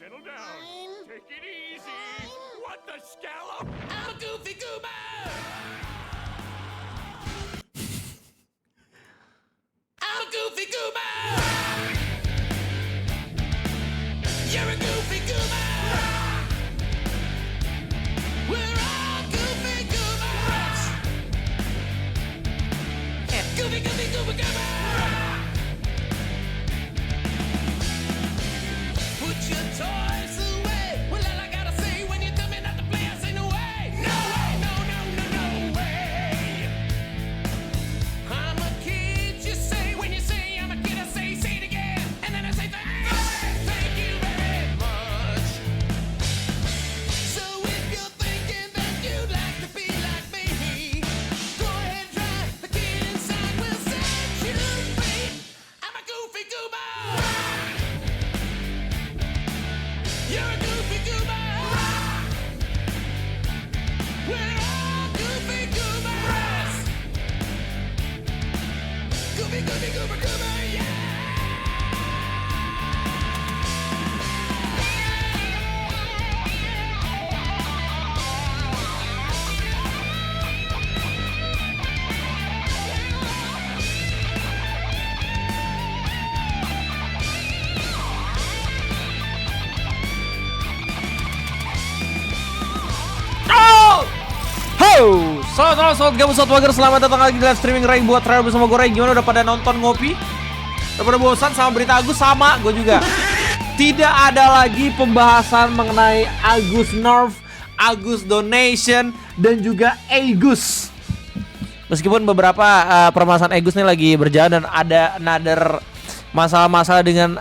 settle down. Take it easy. What the scallop? I'm a goofy goober. I'm a goofy goober. You're a goofy goober. We're all goofy goobers. Goofy, goofy, goober, goober. Put your toys away. Well, all I gotta say when you tell me not to play, I say no way. No way, no, no, no, no way. I'm a kid, you say. When you say I'm a kid, I say it again. And then I say thank you very much. So if you're thinking that you'd like to be like me, go ahead, try. The kid inside will set you free. I'm a goofy goober. You're a goofy goober. We're all goofy goobers. Goofy, goofy, goober, goober, yeah. Ho! Selamat gabung sobat Wager, selamat datang lagi di live streaming Ray buat trial bersama gue Ray. Gimana, udah pada nonton ngopi? Udah pada bosan sama berita Agus? Sama, gue juga. Tidak ada lagi pembahasan mengenai Agus Nerf, Agus Donation, dan juga Agus. Meskipun beberapa permasalahan Agus nih lagi berjalan dan ada another masalah-masalah dengan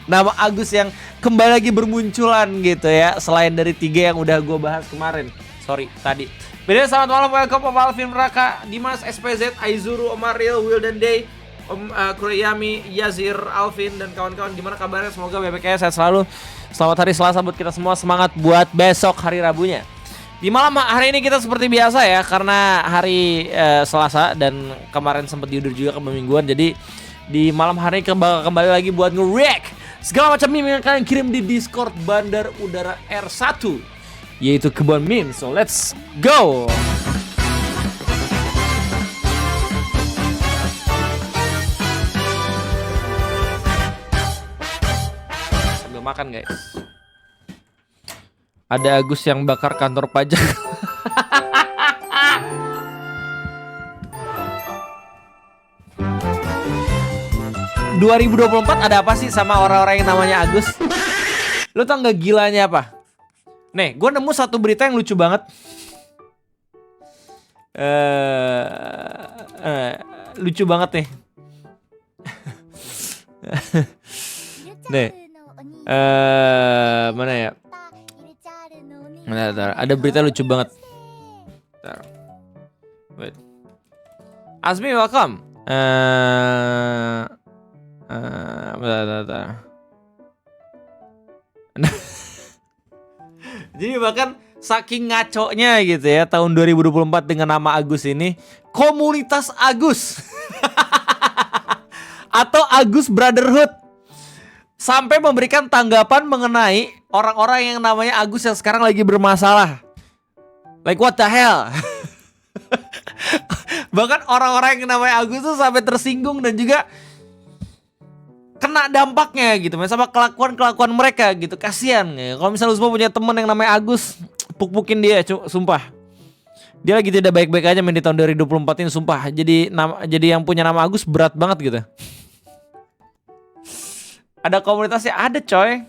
nama Agus yang kembali lagi bermunculan gitu ya, selain dari 3 yang udah gue bahas kemarin. Sorry, tadi. Beda, selamat malam, welcome Om Alvin, Raka, Dimas, SPZ, Aizuru, Omaril, Wildan Day, Om Kuriyami, Yazir, Alvin, dan kawan-kawan. Gimana kabarnya? Semoga BBK sehat selalu. Selamat hari Selasa buat kita semua. Semangat buat besok hari Rabunya. Di malam hari ini kita seperti biasa ya, karena hari Selasa dan kemarin sempat diundur juga ke mingguan. Jadi di malam hari ini kembali lagi buat nge-react segala macam meme yang kalian kirim di Discord Bandar Udara R1, yaitu Kebon Meme. So let's go. Sambil makan guys. Ada Agus yang bakar kantor pajak. ...2024 ada apa sih sama orang-orang yang namanya Agus? Lo tau gak gilanya apa? Nih, gue nemu satu berita yang lucu banget. Lucu banget nih. Nih. Mana ya? Bentar, ada berita lucu banget. Bentar. Wait. Azmi, welcome. Bentar. Jadi bahkan saking ngaconya gitu ya, tahun 2024 dengan nama Agus ini, komunitas Agus atau Agus Brotherhood sampai memberikan tanggapan mengenai orang-orang yang namanya Agus yang sekarang lagi bermasalah. Like what the hell? Bahkan orang-orang yang namanya Agus tuh sampai tersinggung dan juga kena dampaknya gitu, sama kelakuan mereka gitu. Kasian ya. Kalau misalnya lu semua punya temen yang namanya Agus, puk-pukin dia, sumpah. Dia lagi tidak baik-baik aja main di tahun 2024 ini, sumpah. Jadi yang punya nama Agus berat banget gitu. Ada komunitasnya, ada coy.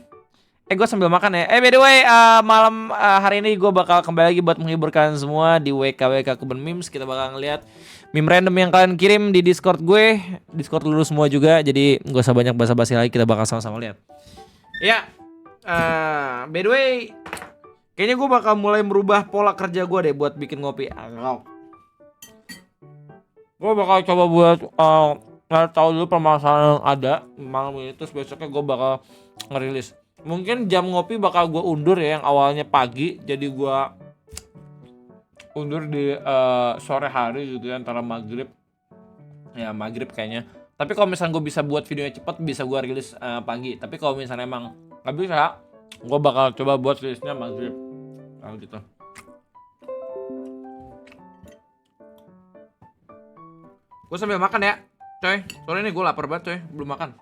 Gue sambil makan ya. By the way, malam hari ini gue bakal kembali lagi buat menghibur kalian semua di WKWK Kebun Memes. Kita bakal ngeliat meme random yang kalian kirim di Discord gue. Discord dulu semua juga. Jadi gak usah banyak basa-basi lagi, kita bakal sama-sama lihat. Ya, by the way, kayaknya gue bakal mulai merubah pola kerja gue deh buat bikin ngopi. Gue bakal coba buat tahu dulu permasalahan yang ada malam ini, terus besoknya gue bakal ngerilis. Mungkin jam ngopi bakal gue undur ya, yang awalnya pagi jadi gue undur di sore hari gitu ya, antara maghrib kayaknya. Tapi kalau misalnya gue bisa buat videonya cepat, bisa gue rilis pagi. Tapi kalau misalnya emang Nggak bisa. Gue bakal coba buat listnya maghrib. Kalau gitu. Gue sambil makan ya, coy. Soalnya ini gue lapar banget, coy. Belum makan.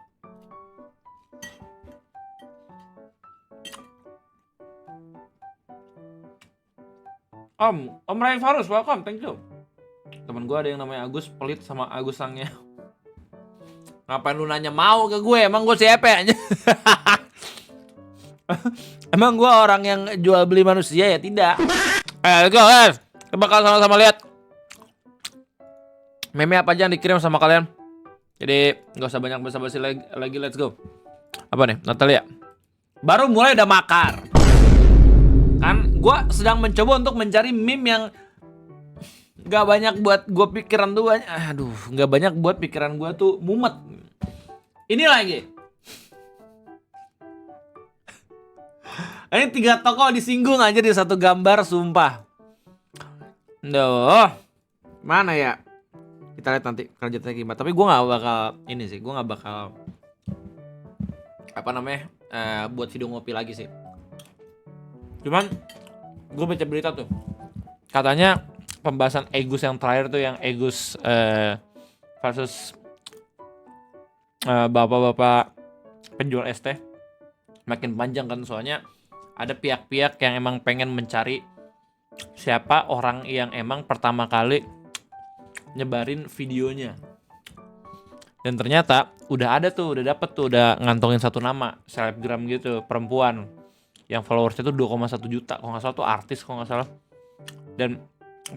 Om Ray Farus, welcome, thank you. Temen gue ada yang namanya Agus, pelit sama Agus Sangnya. Ngapain lu nanya mau ke gue? Emang gue siapa ya? Emang gue orang yang jual beli manusia ya? Tidak. Let's go guys. Kita bakal sama-sama lihat meme apa aja yang dikirim sama kalian. Jadi gak usah banyak basa-basi lagi, let's go. Apa nih, Natalia? Baru mulai udah makar. Kan gue sedang mencoba untuk mencari meme yang gak banyak buat gue pikiran tuh. Aduh, gak banyak buat pikiran gue tuh mumet. Ini lagi. Ini 3 tokoh disinggung aja di satu gambar, sumpah. Duh, mana ya? Kita lihat nanti kerjanya gimana. Tapi gue gak bakal ini sih, gue gak bakal apa namanya buat video ngopi lagi sih. Cuman gue baca berita tuh, katanya pembahasan Egus yang terakhir tuh, yang Egus versus bapak-bapak penjual es teh makin panjang kan. Soalnya ada pihak-pihak yang emang pengen mencari siapa orang yang emang pertama kali nyebarin videonya. Dan ternyata udah ada tuh, udah dapet tuh, udah ngantongin satu nama selebgram gitu, perempuan yang followersnya tuh 2,1 juta kalau nggak salah, tuh artis kalau nggak salah. Dan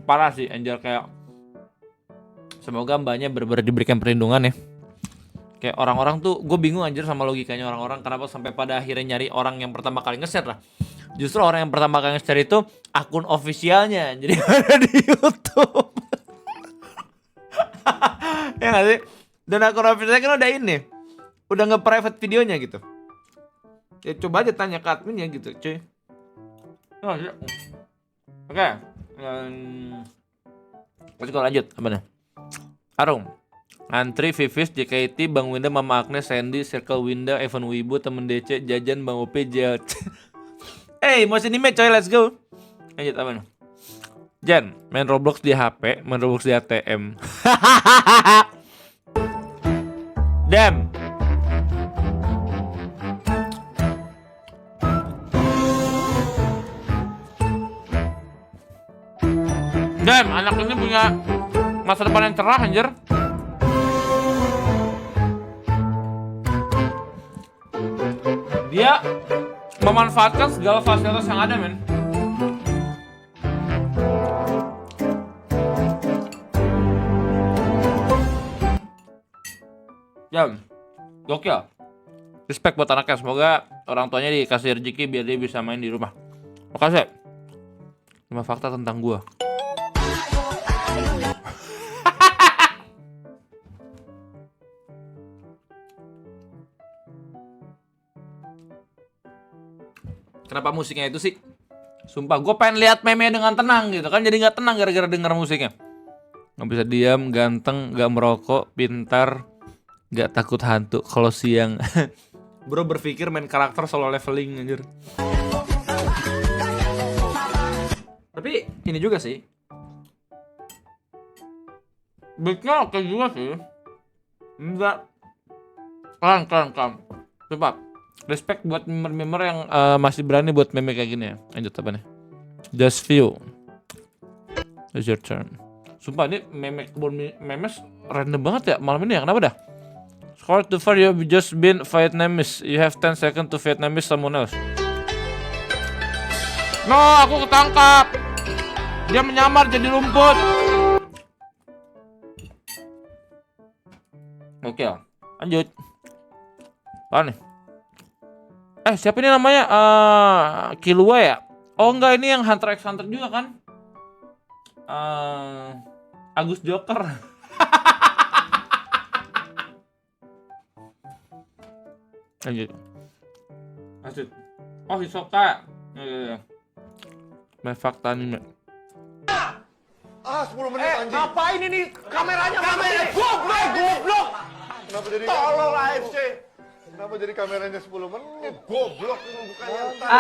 parah sih anjir, kayak semoga mbaknya bener-bener diberikan perlindungan ya. Kayak orang-orang tuh, gue bingung anjir sama logikanya orang-orang, kenapa sampai pada akhirnya nyari orang yang pertama kali nge-share lah. Justru orang yang pertama kali nge-share itu akun officialnya, jadi ada di YouTube. Ya nggak sih? Dan akun officialnya kan udah ini, udah nge-private videonya gitu. Ya coba aja tanya ke admin ya gitu, cuy. Oke. Let's go, lanjut. Apa nih? Arum. Antri, Vivis, JKT, Bang Winda, Mama Agnes, Sandy, Circle Winda, Evan Wibu, temen DC, Jajan, Bang OP, Jat. Hey, mau sini coy, let's go. Lanjut, apa nih? Jan, main Roblox di HP, main Roblox di ATM. Damn. Damn, anak ini punya masa depan yang cerah anjir. Dia memanfaatkan segala fasilitas yang ada, men. Jam, gokil. Respect buat anaknya, semoga orang tuanya dikasih rezeki biar dia bisa main di rumah. Makasih. 5 fakta tentang gua. Kenapa musiknya itu sih? Sumpah, gue pengen lihat meme dengan tenang gitu kan, jadi nggak tenang gara-gara denger musiknya. Nggak bisa diam, ganteng, nggak merokok, pintar, nggak takut hantu kalau siang. Bro berpikir main karakter solo leveling anjir. Tapi ini juga sih, beatnya oke juga sih. Enggak, keren. Cepat. Respect buat member-member yang masih berani buat meme kayak gini ya. Lanjut apa nih? Just few. It's your turn. Sumpah ini memes random banget ya malam ini ya. Kenapa dah? Score too far, you've just been Vietnamese. You have 10 seconds to Vietnamese someone else. No, aku ketangkap. Dia menyamar jadi rumput. Oke, lanjut. Apa nih? Siapa ini namanya? Kilua ya? Oh enggak, ini yang Hunter x Hunter juga kan? Agus Joker. Lanjut. Oh, Hisoka. Ya. Main fakta anime. 10 menit anjing. Ngapain ini kameranya? Goblok. Kenapa jadi Tolong AFC. Kenapa jadi kameranya 10 menit? Goblok ini bukannya ntar.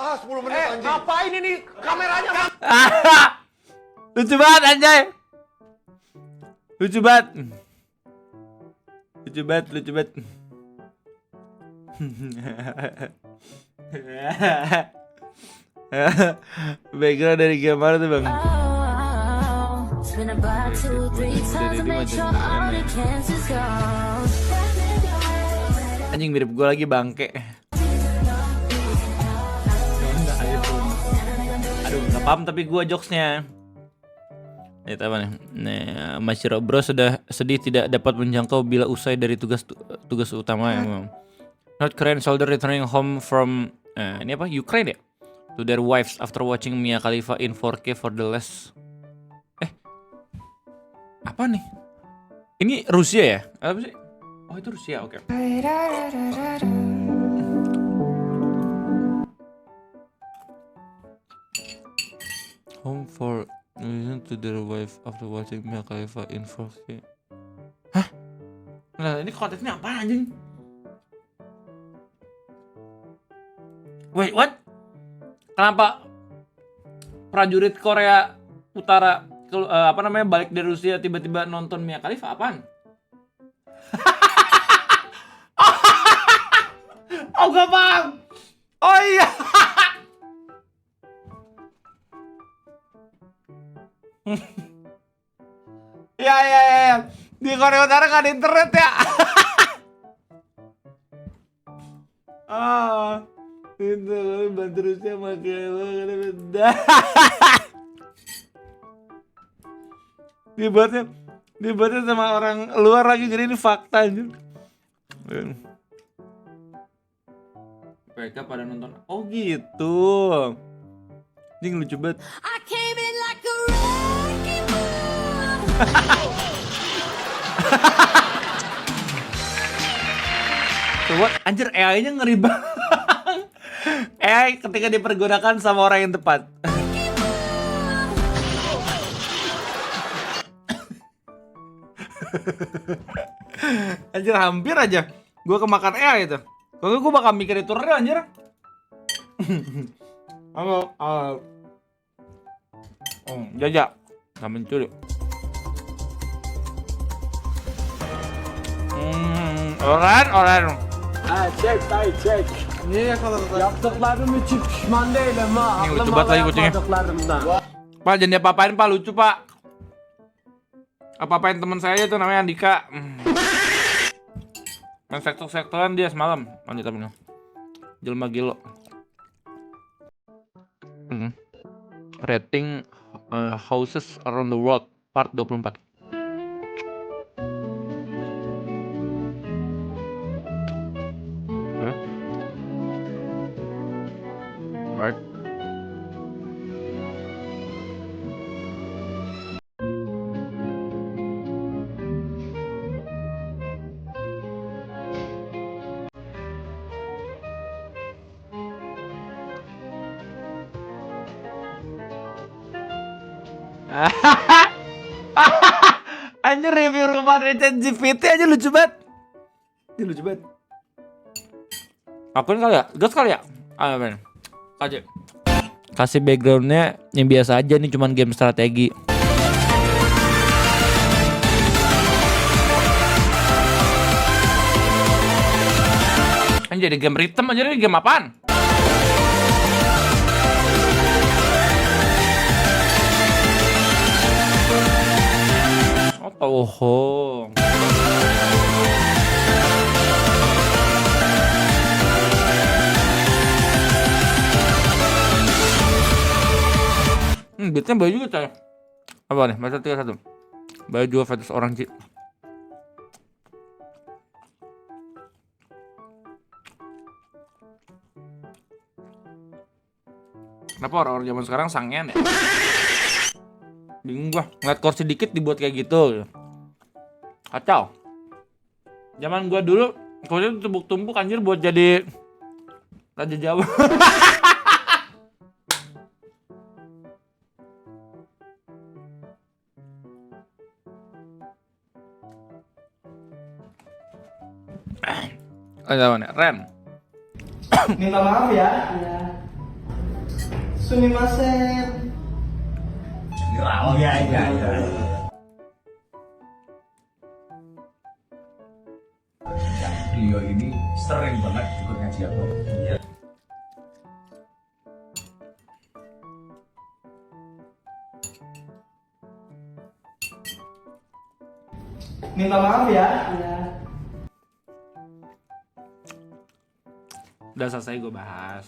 10 menit anjing. Ngapain ini kameranya? Lucu banget anjay. Lucu banget. Background dari game mana tuh bang? It's been about 2-3 times to make sure all the cancers go. Anjing mirip gue lagi bangke. Aduh nggak paham tapi gue jokesnya. Itu apa nih? Nah, Mashiro Bro sudah sedih tidak dapat menjangkau bila usai dari tugas utama emang. North Korean soldier returning home from ini apa? Ukraine ya? To their wives after watching Mia Khalifa in 4K for the last. Apa nih? Ini Rusia ya? Apa sih? Oh itu Rusia, oke. Home for listen to their wife after watching Mia Khalifa in 4K. Hah? Nah ini kontennya apa anjing? Wait, what? Kenapa prajurit Korea Utara balik dari Rusia tiba-tiba nonton Mia Khalifa apaan? Oh gak paham. Oh iya. Ya. Di Korea Utara gak ada internet ya. Itu bantu Rusia pakai dibuatnya sama orang luar lagi, jadi ini fakta aja. Mereka pada nonton. Oh gitu. Ini lucu banget. I came in like a wrecking ball. Coba anjir AI-nya ngeri banget. AI ketika dipergunakan sama orang yang tepat. Anjir hampir aja gue kemakan AI itu. Kalau gue bakal mikir itu real anjir. Halo, jajak, nggak mencuri. Oran. Çek. Niye yakaladın? Yaptıklarım için pişman değilim ha. Ini lucu Aklıma banget lagi kucingnya. yapmadıklarımdan. Pak jangan diapa-apain pak, lucu pak. Apa-apain teman saya tuh namanya Andika. Yang sektor-sektoran dia semalam. Lanjut tapi jelma gilo. Rating houses around the world part 24. Right. Anjir review rumah ChatGPT aja lucu banget. Ini lucu banget. Akuin kali ya? Gas kali ya? Ayo men. Kasih backgroundnya yang biasa aja nih, cuman game strategi. Kan jadi game rhythm aja, ini game apaan? Oh. Beatnya baik juga coy. Apa nih? Baca 31. Baik juga versus orang Ci. Kenapa orang-orang zaman sekarang sangean ya? Bingung gua, ngeliat kursi dikit dibuat kayak gitu. Kacau. Zaman gua dulu kursi tumpuk-tumpuk anjir buat jadi Raja Jawa. Ada mana? Ren. Minta maaf ya. Sumimasen. Oh iya. Rio ini sering banget ikut ngaji aku. Iya. Minta maaf ya. Udah selesai gue bahas.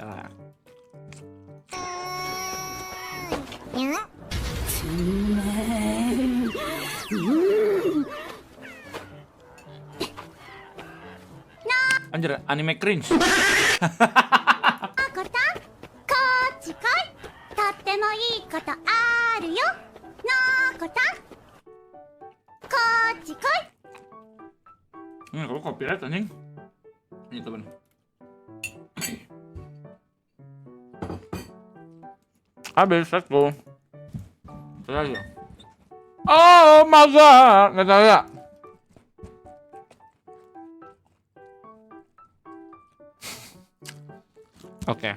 Jalan. Anjir, anime cringe. こっち来いとってもいいことあるよのこたこっち来い Kalau copyright anjing. Ini temen. Habis, let's go. Saya. Oh, masa? Nggak tahu ya. Oke.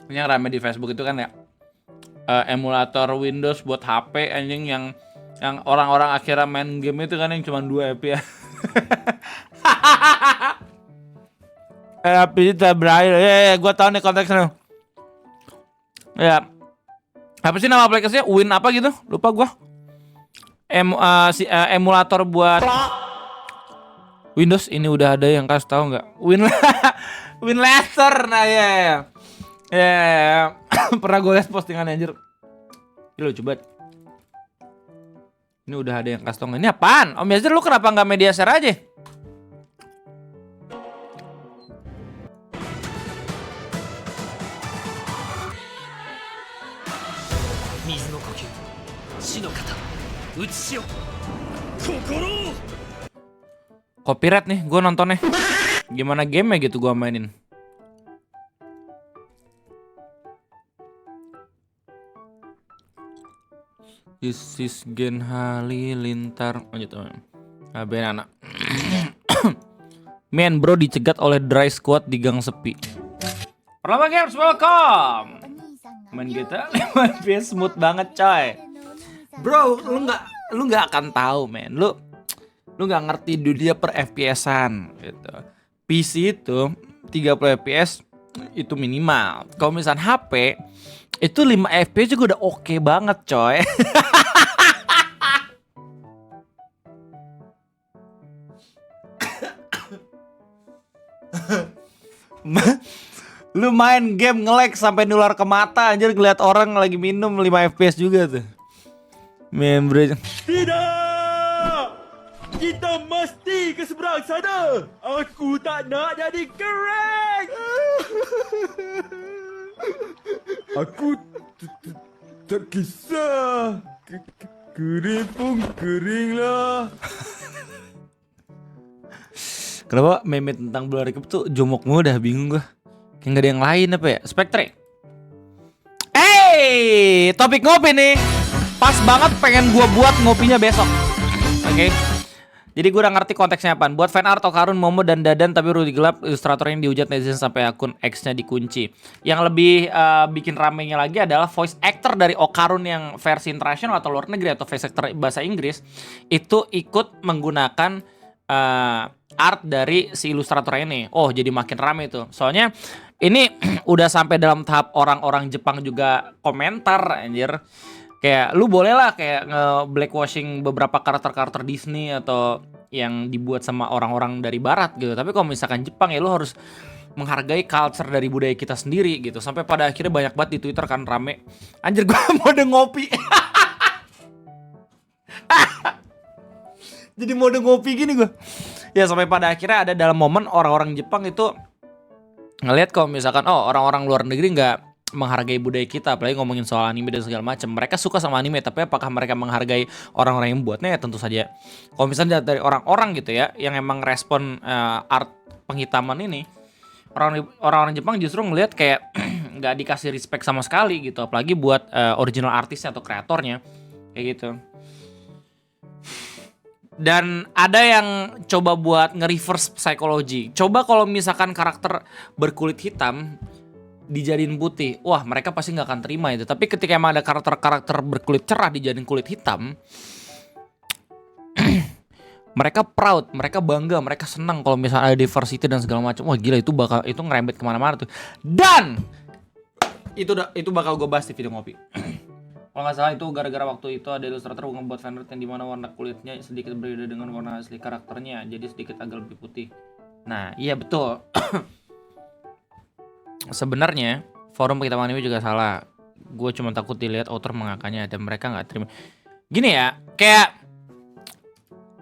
Ini yang rame di Facebook itu kan ya, emulator Windows buat HP anjing yang orang-orang akhirnya main game itu kan yang cuma 2 FPS. Tapi kita berakhir. Ya, gua tahu nih konteksnya. Ya. Apa sih nama aplikasinya? Win apa gitu? Lupa gua. Emulator buat Windows ini udah ada yang kasih tahu nggak? Winlaser, nah ya. Pernah gue liat postingan anjir. Ini lucu banget. Ini udah ada yang kasih tahu nggak? Ini apaan? Om Yazir lu kenapa nggak media share aja? Copyright nih, gue nontonnya. Gimana game gitu gue mainin. This is Gen Halilintar. Lanjut teman. Ben anak. Men bro dicegat oleh dry squad di gang sepi. Pertama gamers, welcome. Main kita 5 FPS smooth banget coy. Bro, lu nggak akan tahu men. Lu nggak ngerti dunia per FPS-an gitu. PC itu 30 FPS itu minimal. Kalau misalnya HP itu 5 FPS juga udah oke banget coy. Lu main game nge-lag sampai nular ke mata anjir ngeliat orang lagi minum 5 FPS juga tuh. Membre. Tidak! Kita mesti ke seberang sana. Aku tak nak jadi kering. Aku tak kisah. Kering pun kering lah. Kenapa meme tentang bola rekep tuh jomok mulu dah bingung gua. Kayak gak ada yang lain apa ya? Spectre. Hey, topik ngopi nih. Pas banget pengen gua buat ngopinya besok. Oke. Jadi gue udah ngerti konteksnya apaan. Buat fan art Okarun, Momo, dan Dadan tapi Rudy gelap, ilustratornya yang dihujat netizen sampai akun X-nya dikunci. Yang lebih bikin ramenya lagi adalah voice actor dari Okarun yang versi internasional atau luar negeri atau voice actor bahasa Inggris itu ikut menggunakan art dari si ilustrator ini. Oh, jadi makin rame tuh. Soalnya ini udah sampai dalam tahap orang-orang Jepang juga komentar anjir. Kayak lu boleh lah kayak nge-blackwashing beberapa karakter-karakter Disney atau yang dibuat sama orang-orang dari barat gitu. Tapi kalau misalkan Jepang ya lu harus menghargai culture dari budaya kita sendiri gitu. Sampai pada akhirnya banyak banget di Twitter kan rame. Anjir gua mode ngopi. Jadi mode ngopi gini gua. Ya sampai pada akhirnya ada dalam momen orang-orang Jepang itu ngelihat kalau misalkan orang-orang luar negeri nggak menghargai budaya kita, apalagi ngomongin soal anime dan segala macam. Mereka suka sama anime, tapi apakah mereka menghargai orang-orang yang membuatnya? Ya tentu saja. Kalau misalnya dari orang-orang gitu ya, yang emang respon art penghitaman ini, orang-orang Jepang justru ngelihat kayak nggak dikasih respect sama sekali gitu, apalagi buat original artisnya atau kreatornya, kayak gitu. Dan ada yang coba buat nge-reverse psikologi. Coba kalau misalkan karakter berkulit hitam dijadiin putih, wah mereka pasti nggak akan terima itu. Tapi ketika emang ada karakter-karakter berkulit cerah dijadiin kulit hitam, mereka proud, mereka bangga, mereka senang kalau misalnya ada diversity dan segala macam. Wah gila, itu ngerembet kemana-mana tuh. Dan itu bakal gue bahas di video ngopi. Kalau nggak salah itu gara-gara waktu itu ada ilustrator ngebuat fanart yang dimana warna kulitnya sedikit berbeda dengan warna asli karakternya, jadi sedikit agak lebih putih. Nah iya betul. Sebenarnya forum penghitaman anime juga salah. Gue cuma takut dilihat author mengakanya dan mereka nggak terima. Gini ya, kayak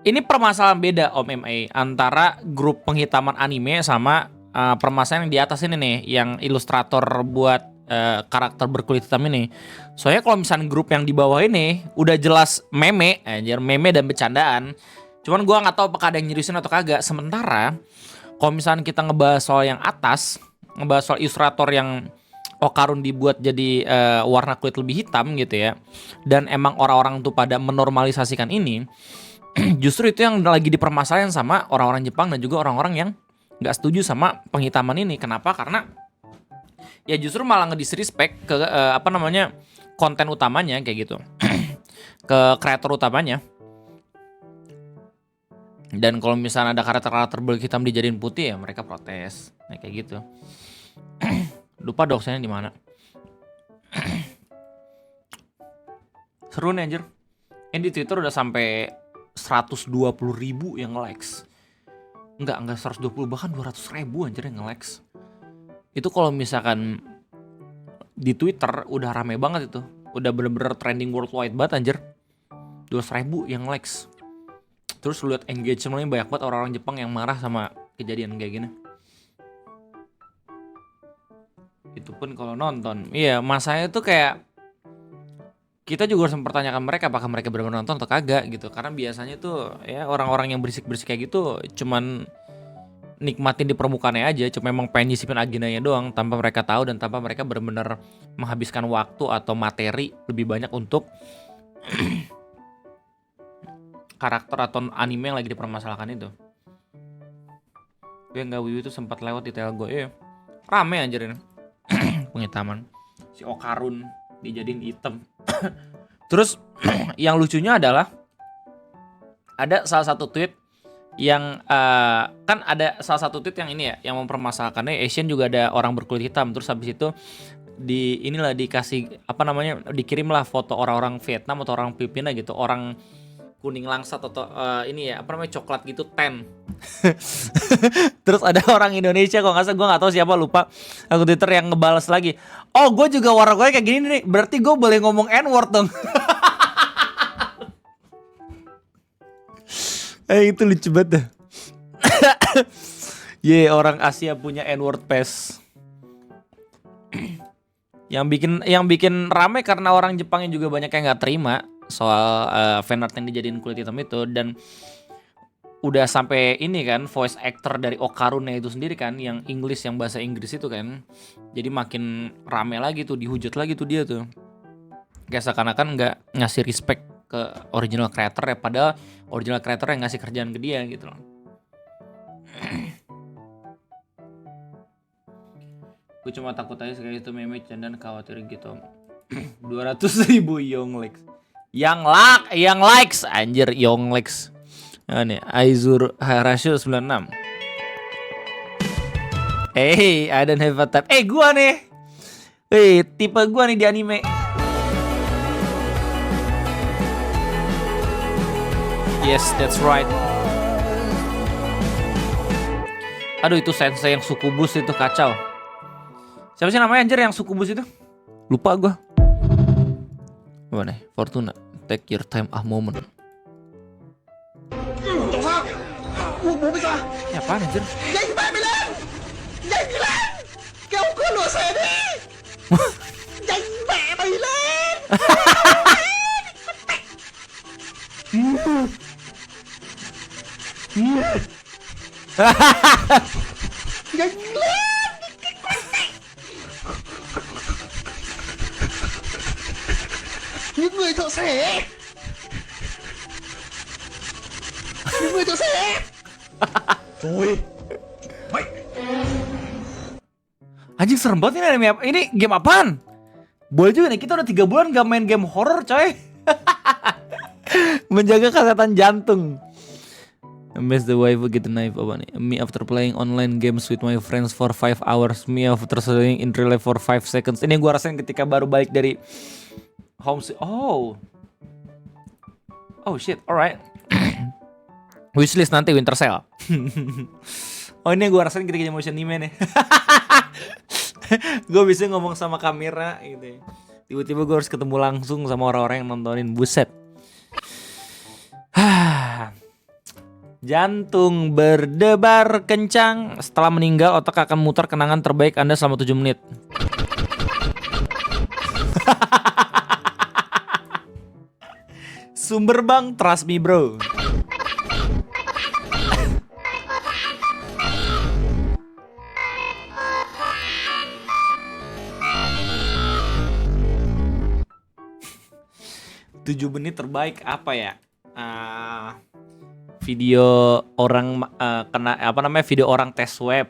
ini permasalahan beda Om MA antara grup penghitaman anime sama permasalahan yang di atas ini nih, yang ilustrator buat karakter berkulit hitam ini. Soalnya kalau misalnya grup yang di bawah ini udah jelas meme dan bercandaan. Cuman gua nggak tahu apakah ada yang nyeriusin atau kagak. Sementara kalau misalnya kita ngebahas soal yang atas, ngebahas soal ilustrator yang Okarun dibuat jadi warna kulit lebih hitam gitu ya. Dan emang orang-orang tuh pada menormalisasikan ini. Justru itu yang lagi dipermasalahin sama orang-orang Jepang dan juga orang-orang yang nggak setuju sama penghitaman ini. Kenapa? Karena ya justru malah ngedisrespect ke konten utamanya kayak gitu. Ke kreator utamanya. Dan kalau misalnya ada karakter-karakter berkulit hitam dijadiin putih ya mereka protes. Nah kayak gitu. Lupa doxnya di mana. Seru nih anjir. Ini di Twitter udah sampai 120.000 yang likes. Enggak 120, bahkan 200.000 anjir yang nge-likes. Itu kalau misalkan di Twitter udah rame banget itu. Udah bener-bener trending worldwide banget anjir. 200.000 yang likes. Terus lu lihat engagementnya banyak banget orang-orang Jepang yang marah sama kejadian kayak gini. Itu pun kalau nonton. Iya, masanya tuh kayak kita juga harus mempertanyakan mereka apakah mereka benar-benar nonton atau kagak gitu. Karena biasanya tuh ya orang-orang yang berisik-berisik kayak gitu cuman nikmatin di permukaannya aja, cuma emang pengen nyisipin agendanya doang tanpa mereka tahu dan tanpa mereka benar-benar menghabiskan waktu atau materi lebih banyak untuk karakter atau anime yang lagi dipermasalahkan itu. Gue nggak wiwi itu sempat lewat di Telgo ya. Rame anjir ini. Penghitaman. Si Okarun dijadiin hitam. Terus yang lucunya adalah ada salah satu tweet yang kan ada salah satu tweet yang ini ya, yang mempermasalahkannya Asian juga ada orang berkulit hitam. Terus habis itu dikasih dikirimlah foto orang-orang Vietnam atau orang Filipina gitu, orang kuning langsat atau coklat gitu tan. Terus ada orang Indonesia kok nggak salah, gue nggak tahu siapa, lupa akun Twitter yang ngebalas lagi. Oh gue juga warna gue kayak gini nih, berarti gue boleh ngomong N-word dong. Itu lucu banget dah. Orang Asia punya N-word pass. Yang bikin rame karena orang Jepangnya juga banyak yang nggak terima soal fanart yang dijadiin kulit hitam itu. Dan udah sampai ini kan voice actor dari Okarunnya itu sendiri kan, yang English, yang bahasa Inggris itu kan. Jadi makin rame lagi tuh, dihujat lagi tuh dia tuh. Kayak seakan-akan nggak ngasih respect ke original creator ya, padahal original creator yang ngasih kerjaan ke dia gitu loh. Gue cuma takut aja sekali itu meme dan khawatir gitu. 200.000 yang likes anjir, Young likes. Nah, nih Aizur Harashu 96. I don't have a type. Gua nih. Tipe gua nih di anime. Yes, that's right. Aduh, itu sensei yang sukubus itu kacau. Siapa sih namanya anjir yang sukubus itu? Lupa gua. Apa nih? Fortuna. Take your time a moment. Ya apaan anjir? Nhanh mẹ mày lên! Nhanh lên! Kêu cửa lửa xe đi! Nhanh mẹ mày lên! Nhanh lên! Những người thợ sẻ! người cho xem. Anjing serem banget ini anime apa? Ini game apaan? Boleh juga nih, kita udah 3 bulan gak main game horror coy. Menjaga kesehatan jantung. Miss the wife get the knife apa nih? Me after playing online games with my friends for 5 hours. Me after studying in real life for 5 seconds. Ini yang gue rasain ketika baru balik dari home. Oh shit, alright. Wishlist nanti Winter Sale. Oh ini yang gue rasain ketika motion anime nih. Gue bisa ngomong sama kamera gitu. Tiba-tiba gue harus ketemu langsung sama orang-orang yang nontonin. Buset. Jantung berdebar kencang. Setelah meninggal, otak akan mutar kenangan terbaik Anda selama 7 menit. Sumber bang, trust me bro. Tujuh menit terbaik apa ya? Video orang kena apa namanya, video orang tes web.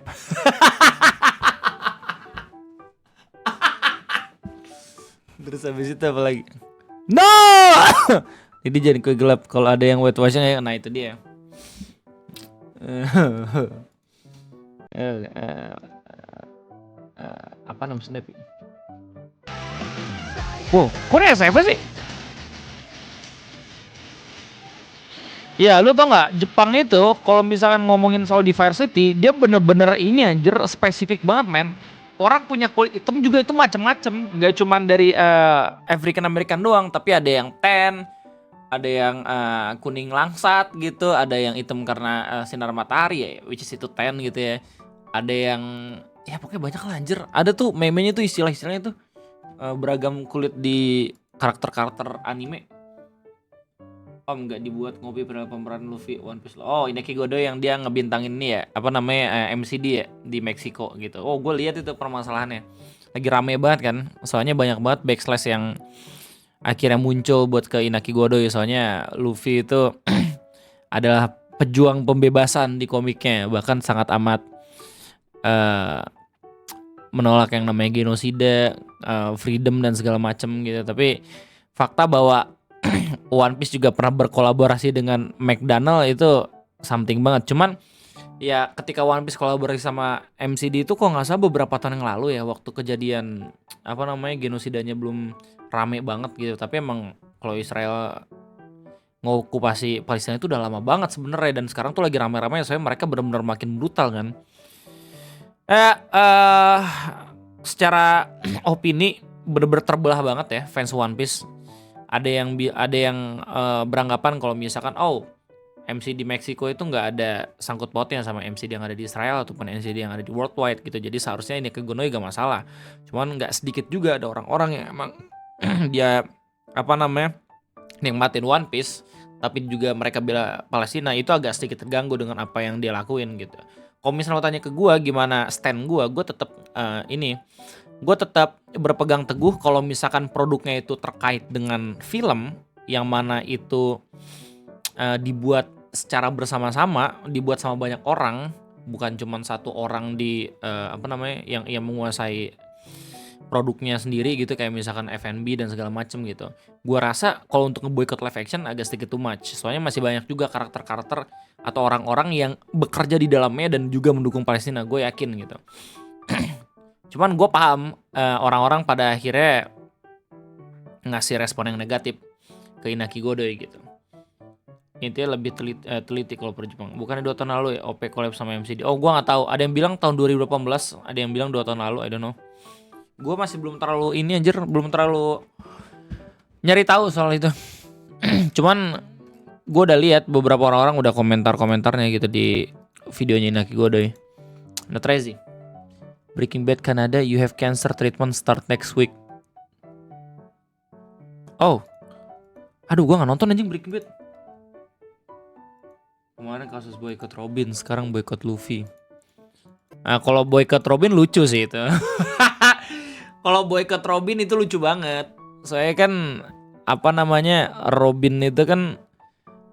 Terus habis itu apa lagi? No. Jadi jadi kue gelap kalau ada yang whitewashing ya. Nah itu dia. Apa nama snap? Wow, kok ini siapa sih? Ya lu tau gak, Jepang itu kalau misalkan ngomongin soal diversity, dia bener-bener ini anjir spesifik banget men. Orang punya kulit hitam juga itu macem-macem, gak cuman dari African American doang, tapi ada yang tan, ada yang kuning langsat gitu, ada yang hitam karena sinar matahari ya, which is itu tan gitu ya. Ada yang ya pokoknya banyak lah anjir. Ada tuh meme-nya tuh istilah-istilahnya tuh beragam kulit di karakter-karakter anime. Om nggak dibuat ngopi pada pemeran Luffy One Piece. Oh, Inaki Godo yang dia ngebintangin ini ya, apa namanya MCD ya di Meksiko gitu. Oh, gue lihat itu permasalahannya. Lagi rame banget kan. Soalnya banyak banget backslash yang akhirnya muncul buat ke Inaki Godo ya. Soalnya Luffy itu adalah pejuang pembebasan di komiknya, bahkan sangat amat menolak yang namanya genosida, freedom dan segala macem gitu. Tapi fakta bahwa One Piece juga pernah berkolaborasi dengan McDonald itu something banget. Cuman ya ketika One Piece kolaborasi sama MCD itu kok nggak salah beberapa tahun yang lalu ya, waktu kejadian apa namanya genosidanya belum rame banget gitu. Tapi emang kalau Israel ngokupasi Palestina itu udah lama banget sebenarnya, dan sekarang tuh lagi rame-rame soalnya mereka benar-benar makin brutal kan. Secara opini bener-bener terbelah banget ya fans One Piece. Ada yang beranggapan kalau misalkan MC di Meksiko itu nggak ada sangkut pautnya sama MC yang ada di Israel ataupun MC yang ada di worldwide gitu. Jadi seharusnya ini ke Gonoe gak masalah. Cuman nggak sedikit juga ada orang-orang yang emang dia apa namanya nikmatin One Piece, tapi juga mereka bela Palestina, itu agak sedikit terganggu dengan apa yang dia lakuin gitu. Kalau misalnya tanya ke gue gimana stand gue tetap gue tetap berpegang teguh kalau misalkan produknya itu terkait dengan film yang mana itu dibuat secara bersama-sama, dibuat sama banyak orang, bukan cuma satu orang di yang menguasai produknya sendiri gitu, kayak misalkan F&B dan segala macem gitu. Gue rasa kalau untuk ngeboikot live action agak sedikit too much, soalnya masih banyak juga karakter-karakter atau orang-orang yang bekerja di dalamnya dan juga mendukung Palestina, gue yakin gitu. Cuman gue paham orang-orang pada akhirnya ngasih respon yang negatif ke Inaki Godoy gitu. Intinya lebih teliti kalau per Jepang. Bukannya 2 tahun lalu ya OP collab sama MCD. Oh, gue nggak tahu. Ada yang bilang tahun 2018, ada yang bilang 2 tahun lalu. I don't know. Gue masih belum terlalu belum terlalu nyari tahu soal itu. Cuman gue udah lihat beberapa orang-orang udah komentarnya gitu di videonya Inaki Godoy. Not crazy. Breaking Bad Canada, you have cancer treatment start next week. Oh, aduh, gue nggak nonton anjing Breaking Bad. Kemarin kasus boykot Robin, sekarang boykot Luffy. Nah, kalau boykot Robin lucu sih itu. Kalau boykot Robin itu lucu banget. Soalnya kan Robin itu kan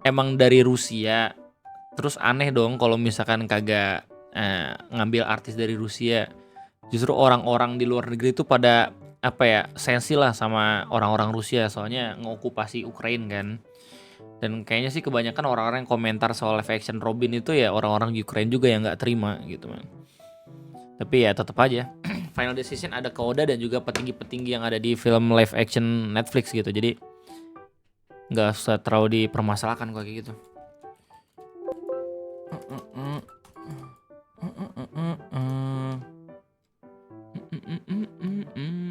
emang dari Rusia, Terus aneh dong kalau misalkan kagak ngambil artis dari Rusia. Justru orang-orang di luar negeri itu pada apa ya, sensi lah sama orang-orang Rusia soalnya ngokupasi Ukraina kan. Dan kayaknya sih kebanyakan orang-orang yang komentar soal live action Robin itu ya orang-orang Ukraina juga yang nggak terima gitu man. Tapi ya tetap aja final decision ada ke Oda dan juga petinggi-petinggi yang ada di film live action Netflix gitu. Jadi nggak usah terlalu dipermasalahkan kayak gitu.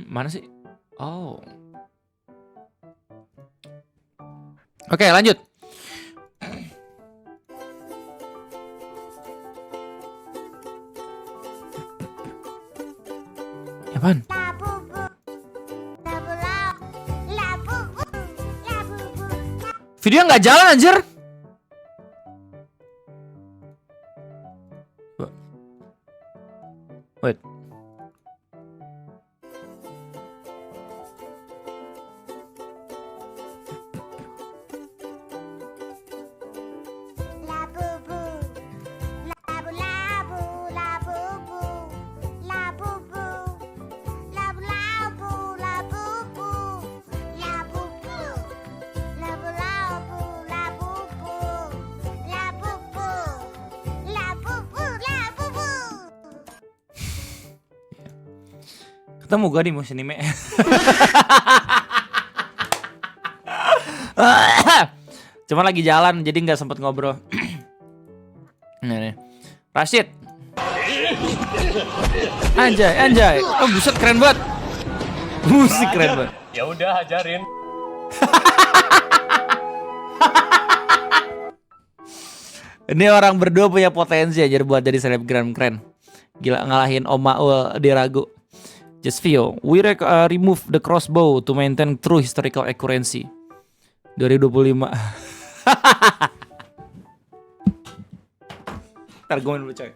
Mana sih? Oh. Oke, lanjut. Apaan? Video nggak jalan anjir. Wait. Ketemu gak di musim anime? Cuma lagi jalan jadi nggak sempet ngobrol. Nih. Rashid. Anjay. Oh buset keren banget. Musik keren banget. Ya udah ajarin. Ini orang berdua punya potensi aja buat jadi selebgram keren. Gila ngalahin Om Maul di Ragu. Just Vio, we remove the crossbow to maintain true historical accuracy. 2025. Ntar gue main dulu coy.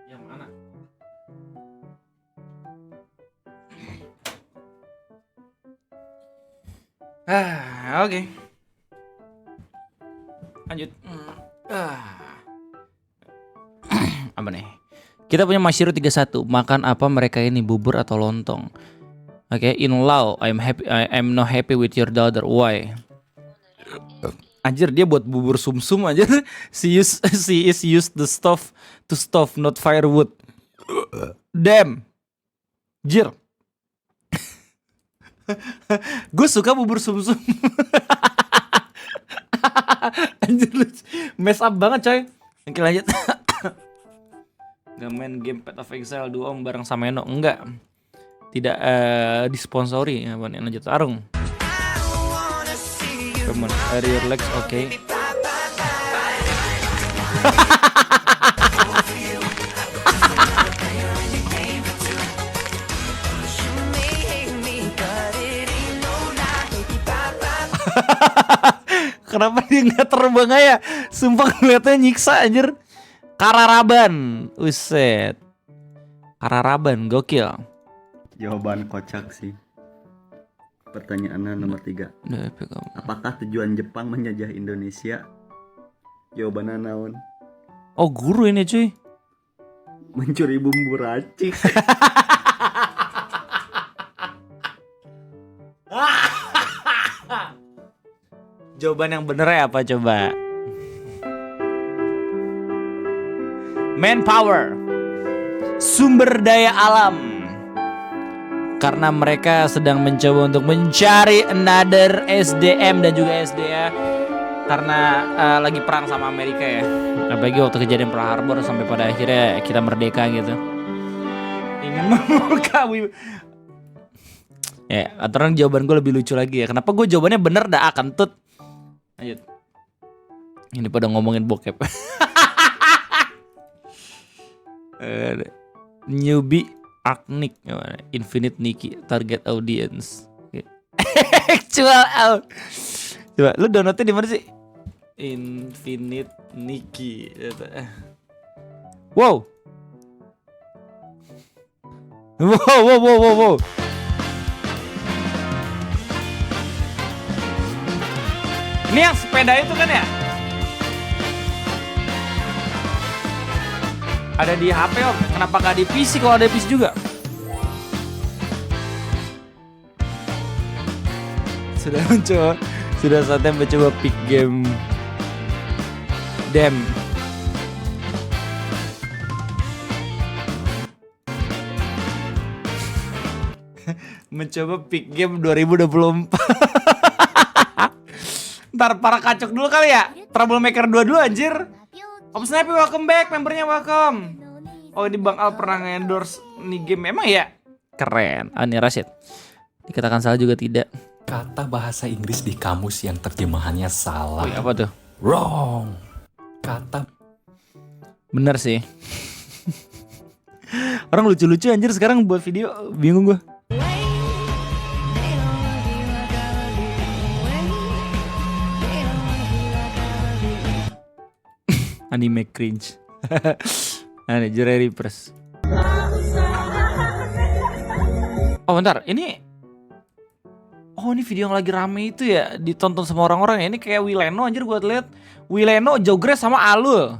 Yang mana? Oke. Lanjut. Apa nih? Kita punya Mashiru 31. Makan apa mereka ini, bubur atau lontong? Oke, in law, I'm not happy with your daughter. Why? Anjir dia buat bubur sumsum aja. She is used the stove to stove, not firewood. Damn. Jir. Gue suka bubur sumsum. Anjir lu mess up banget coy. Oke lanjut. Gak main game Path of Exile 2 Om bareng sama Eno. Enggak. Tidak disponsori ya, lanjut Arung. Come on, are your legs okay? Kenapa dia nggak terbang aja? Sumpah ngeliatnya nyiksa anjir. Kararaban, uset. Kararaban, gokil. Jawaban kocak sih. Pertanyaannya nomor 3. Apakah tujuan Jepang menjajah Indonesia? Jawabannya naon? Oh guru ini cuy. Mencuri bumbu racik. Jawaban yang bener ya apa coba? Manpower, sumber daya alam. karena mereka sedang mencoba untuk mencari another SDM dan juga SDA karena lagi perang sama Amerika ya. Apalagi waktu kejadian Pearl Harbor sampai pada akhirnya kita merdeka gitu. Ingin membuka ya, aturan jawaban gue lebih lucu lagi ya. Kenapa gue jawabannya bener dah kentut. Lanjut. Ini pada ngomongin bokep. Newbie Arknik, Infinite Nikki, target audience. Actual out. Coba lu downloadnya di mana sih? Infinite Nikki. Wow. Wow. Ini yang sepeda itu kan ya? Ada di HP om, kenapa gak di PC kalau ada di PC juga? Sudah saatnya mencoba pick game Dem. Mencoba pick game 2024. Ntar para kacok dulu kali ya. Troublemaker 2 dulu anjir. Om Snappy welcome back, membernya welcome. Oh ini Bang Al pernah nge-endorse nih game, emang ya? Keren. Ini Rashid. Dikatakan salah juga tidak. Kata bahasa Inggris di kamus yang terjemahannya salah. Wih, apa tuh? Wrong. Kata bener sih. Orang lucu-lucu anjir sekarang buat video, bingung gua. Anime cringe. Aneh Jerry Reapers. Oh bentar, ini video yang lagi rame itu ya, ditonton sama orang-orang ya. Ini kayak Wileno anjir, gua lihat Wileno, Jogres sama Alul.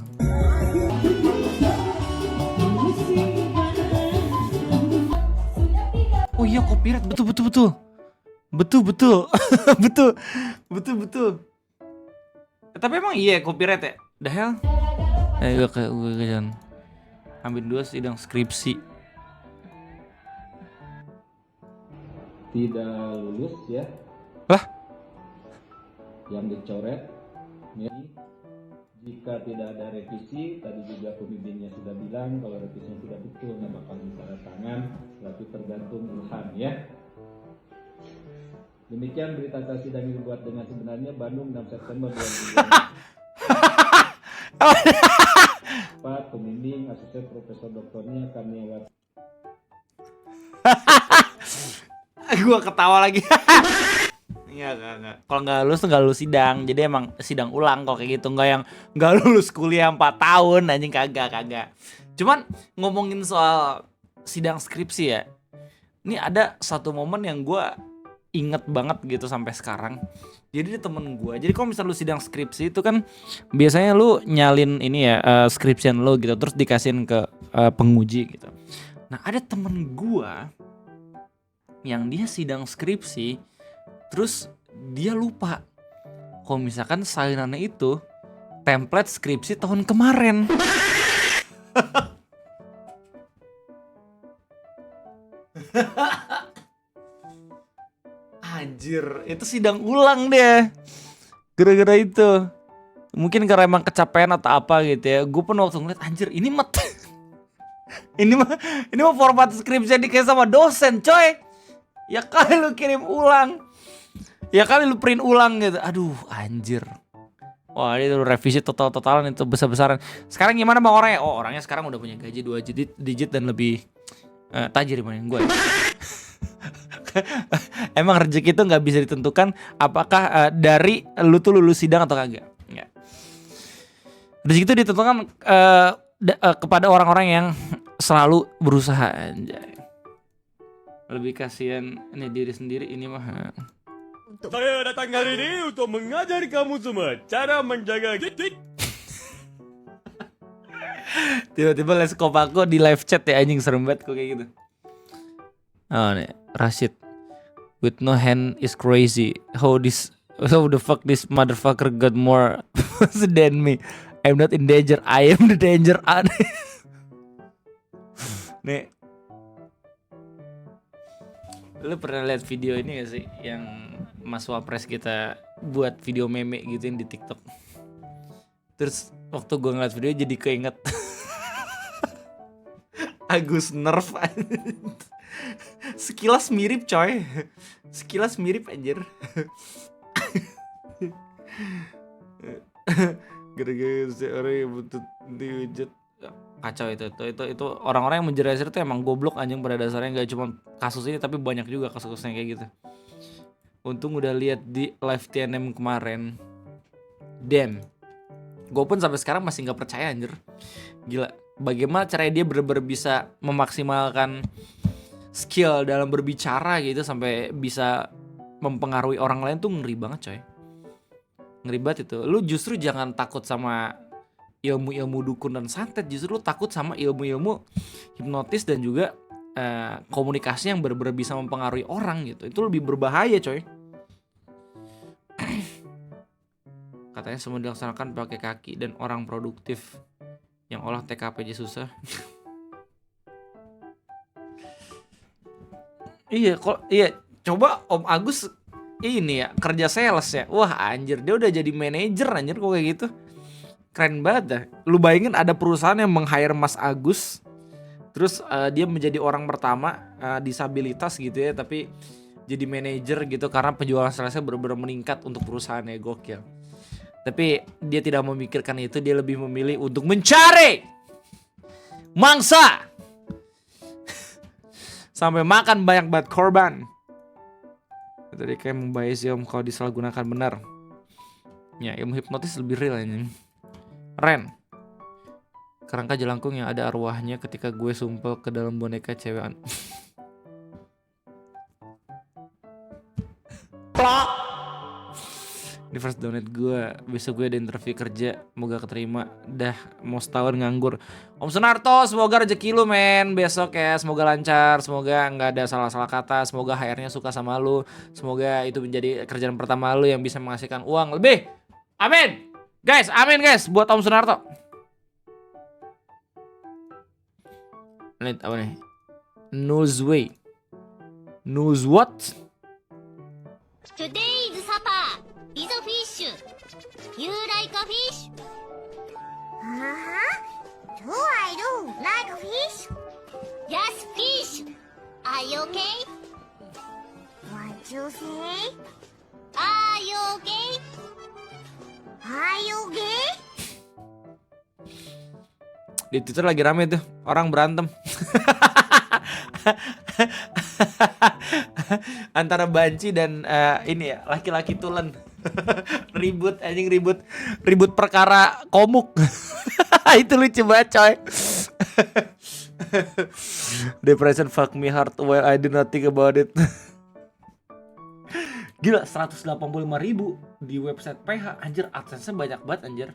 Oh iya copyright, betul. Tapi emang iya copyright ya? The hell? Gue jangan ambil 2 sidang skripsi. Tidak lulus ya. Lah? Yang dicoret ya. Jika tidak ada revisi, tadi juga pembimbingnya sudah bilang kalau revisinya tidak betul nggak bakal tanda tangan, tapi tergantung Ilham ya. Demikian berita acara sidang yang dibuat dengan sebenarnya Bandung 6 September 2020. Pak pembimbing asisten profesor doktornya Karniawati. Gua ketawa lagi. Enggak. Kalau nggak lulus tuh nggak lulus sidang. Jadi emang sidang ulang kok kayak gitu. Nggak yang nggak lulus kuliah 4 tahun anjing, kagak. Cuman ngomongin soal sidang skripsi ya. Ini ada satu momen yang gua inget banget gitu sampai sekarang. Jadi temen gue, jadi kalau misalnya lu sidang skripsi itu kan biasanya lu nyalin ini ya skripsian lu gitu, terus dikasihin ke penguji gitu. Nah ada temen gue yang dia sidang skripsi, terus dia lupa kalau misalkan salinannya itu template skripsi tahun kemarin. Anjir, itu sidang ulang deh. Gara-gara itu. Mungkin karena emang kecapean atau apa gitu ya. Gue pun waktu ngeliat, anjir ini mah ini mah format skripsi dikasih sama dosen, coy. Ya kali lu kirim ulang. Ya kali lu print ulang gitu. Aduh, anjir. Wah, itu revisi total-totalan itu besar-besaran. Sekarang gimana Bang orangnya? Oh, orangnya sekarang udah punya gaji 2 digit dan lebih tajir dibanding gue. Emang rezeki itu nggak bisa ditentukan apakah dari lu tuh lulus sidang atau kagak. Ya. Rezeki itu ditentukan kepada orang-orang yang selalu berusaha. Anjay. Lebih kasihan ini diri sendiri ini mah. Saya datang hari ini untuk mengajari kamu semua cara menjaga titik. Tiba-tiba les Kopako di live chat ya, anjing serem banget kok kayak gitu. Oh nih, Rashid with no hand is crazy. How the fuck this motherfucker got more than me? I'm not in danger, I am the danger. Nih. Lu pernah lihat video ini gak sih yang Mas Wapres kita buat video meme gituin di TikTok? Terus waktu gue ngeliat video jadi keinget Agus Nerf. Sekilas mirip coy. Sekilas mirip anjir. Gara-gara orang yang butuh diwujud. Kacau itu orang-orang yang menjelaskan itu emang goblok anjing pada dasarnya. Gak cuma kasus ini tapi banyak juga kasus-kasusnya kayak gitu. Untung udah lihat di live TNM kemarin. Damn, gue pun sampai sekarang masih nggak percaya anjir. Gila, bagaimana caranya dia bener-bener bisa memaksimalkan skill dalam berbicara gitu sampai bisa mempengaruhi orang lain tuh ngeri banget coy. Ngeri banget itu. Lu justru jangan takut sama ilmu-ilmu dukun dan santet, justru lu takut sama ilmu-ilmu hipnotis dan juga komunikasi yang bener-bener bisa mempengaruhi orang gitu. Itu lebih berbahaya coy. Katanya semua dilaksanakan pakai kaki dan orang produktif yang olah TKP aja susah. Iya, coba Om Agus ini ya kerja sales ya. Wah anjir, dia udah jadi manajer anjir kok kayak gitu. Keren banget dah. Lu bayangin ada perusahaan yang meng-hire Mas Agus. Terus dia menjadi orang pertama disabilitas gitu ya, tapi jadi manajer gitu karena penjualan salesnya benar-benar meningkat untuk perusahaannya. Gokil. Tapi dia tidak memikirkan itu, dia lebih memilih untuk mencari mangsa. Sampai makan banyak banget korban. Tadi kayak membayar sih om kalau disalahgunakan benar. Ya ilmu hipnotis lebih real ini. Ren, kerangka jelangkung yang ada arwahnya ketika gue sumpel ke dalam boneka cewek. Plak. Di first donate gue, besok gue ada interview kerja, semoga keterima. Dah mau setahun nganggur. Om Sunarto, semoga rezeki lu men besok ya, semoga lancar, semoga nggak ada salah-salah kata, semoga HR-nya suka sama lu, semoga itu menjadi kerjaan pertama lu yang bisa menghasilkan uang lebih. Amin guys, buat Om Sunarto. Lihat apa nih? Newsway. News what? Today's supper is a fish. You like a fish? Do I do like fish? Yes, fish. Are you okay? What you say? Are you okay? Are you okay? Di Twitter lagi rame tuh, orang berantem. Antara banci dan ini ya, laki-laki tulen. ribut perkara komuk. Itu lucu banget coy. Depression fuck me hard while I do not think about it. Gila, 185.000 di website PH. Anjir, AdSense-nya banyak banget anjir.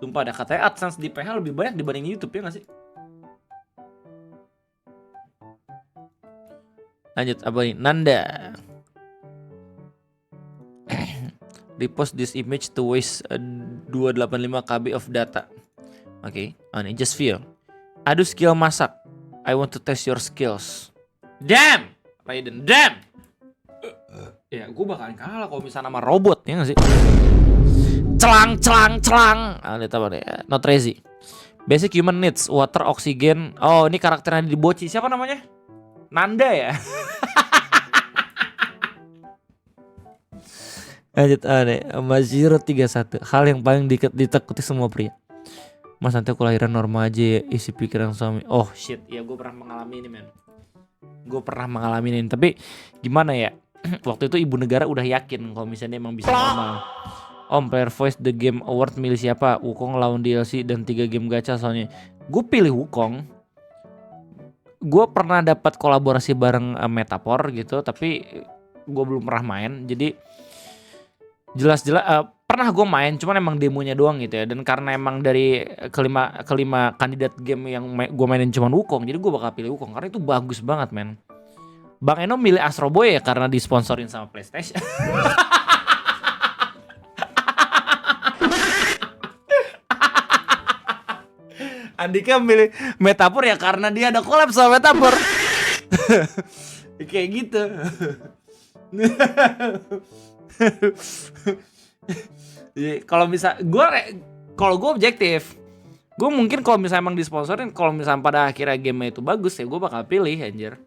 Sumpah ada katanya AdSense di PH lebih banyak dibanding YouTube ya gak sih? Lanjut apa nih? Nanda. Repost this image to waste 285 KB of data. Oke, ini just feel. Aduh skill masak. I want to test your skills. Damn! Raiden, damn! Ya, gue bakalan kalah kalau misalnya sama robot, ya gak sih? Celang. Lihat apa nih? Not crazy. Basic human needs, water, oxygen. Oh, ini karakternya di Boci. Siapa namanya? Nanda ya? Lanjut aneh, Mas Zero 31. Hal yang paling ditakuti semua pria. Mas nanti aku lahiran normal aja ya, isi pikiran suami. Oh shit, ya gue pernah mengalami ini men. Tapi gimana ya? Waktu itu ibu negara udah yakin kalau misalnya emang bisa normal. Om, player voice the game award milih siapa? Wukong lawan DLC dan 3 game gacha soalnya. Gue pilih Wukong. Gue pernah dapat kolaborasi bareng Metaphor gitu, tapi gue belum pernah main. Jadi jelas-jelas pernah gue main, cuman emang demonya doang gitu ya. Dan karena emang dari kelima kandidat game yang gue mainin cuman Wukong, jadi gue bakal pilih Wukong karena itu bagus banget men. Bang Eno milih Astro Boy ya karena disponsorin sama PlayStation. Andika milih Metaphor ya karena dia ada collab sama Metaphor. Kayak gitu. Kalau gue objektif, gue mungkin kalau misalnya emang disponsorin, kalau misalnya pada akhirnya game itu bagus ya gue bakal pilih anjir.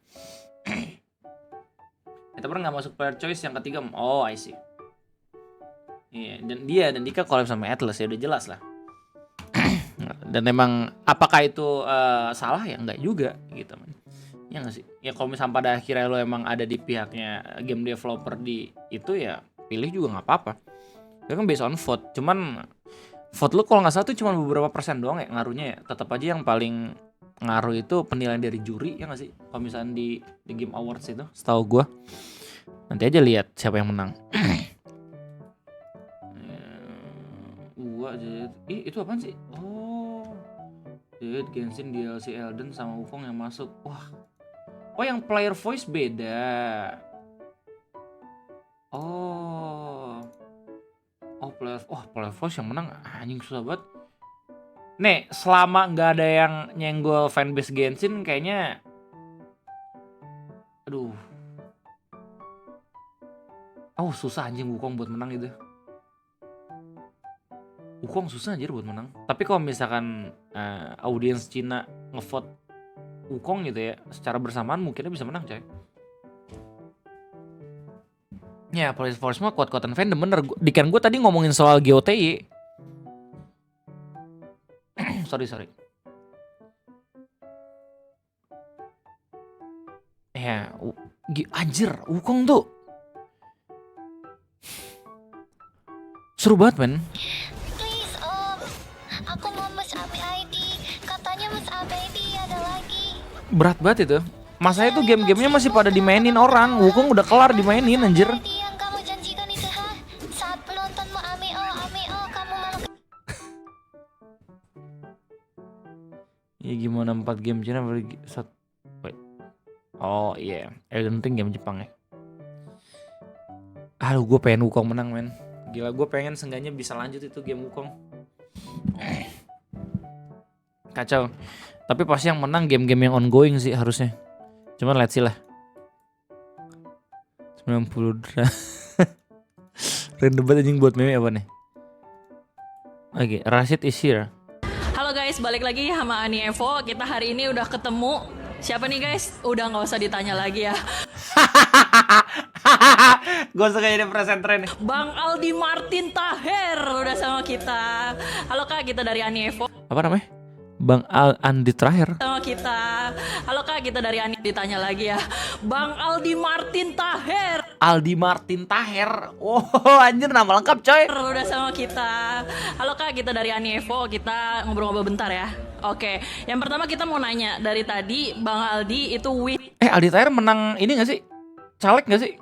Tapi nggak masuk player choice yang ketiga. Oh, I see. Iya, dan Dika collab sama Atlas ya udah jelas lah. Dan emang apakah itu salah ya enggak juga gitu man. Ya nggak sih? Ya kalau misalnya pada akhirnya lo emang ada di pihaknya game developer di itu ya pilih juga nggak apa-apa. Itu kan based on vote. Cuman vote lo kalau nggak salah tuh cuma beberapa persen doang ya ngaruhnya ya. Tetap aja yang paling ngaruh itu penilaian dari juri ya nggak sih? Kalau misalnya di Game Awards itu, setahu gue. Nanti aja lihat siapa yang menang. Itu apaan sih? Oh, Dead, Genshin, DLC Elden sama Wukong yang masuk. Wah, oh yang player voice beda. Oh, player voice yang menang anjing susah banget. Nih, selama nggak ada yang nyenggol fanbase Genshin, kayaknya, aduh, susah anjing Wukong buat menang itu. Wukong susah anjir buat menang. Tapi kalau misalkan audiens Cina ngevote Wukong gitu ya, secara bersamaan mungkinnya bisa menang coy. Ya, Police Force mah kuat-kuatan fandom bener. Dikan gue tadi ngomongin soal GOTY. sorry. Ya, anjir, Wukong tuh seru banget men. Please aku mau Mas Abi ID. Katanya Mas Abi ID ada lagi. Berat banget itu. Masanya tuh game-gamenya masih pada dimainin orang. Wukong udah kelar dimainin anjir. Yang kamu janjikan itu saat penontonmu Ameo kamu malu. Ya gimana 4 game Cina Oh iya, Elden Ring game Jepang ya. Aduh, gue pengen Wukong menang men. Gila, gue pengen seenggaknya bisa lanjut itu game Wukong. Kacau. Tapi pasti yang menang game-game yang ongoing sih harusnya. Cuman let's see lah. 90 dra. Random banget anjing buat meme apa nih. Oke, Rashid is here. Halo guys, balik lagi sama Ani Evo. Kita hari ini udah ketemu. Siapa nih guys? Udah gak usah ditanya lagi ya. Gue suka jadi presenter nih. Bang Aldi Martin Taher udah sama kita. Halo kak, kita dari Ani Evo. Apa namanya? Bang Andi Taher. Sama kita. Halo kak, kita dari Ani. Ditanya lagi ya. Bang Aldi Martin Taher. Aldi Martin Taher. Oh anjir, nama lengkap coy. Udah sama kita. Halo kak, kita dari Ani Evo. Kita ngobrol-ngobrol bentar ya. Oke, yang pertama kita mau nanya. Dari tadi Bang Aldi itu Aldi Taher menang ini gak sih? Caleg gak sih?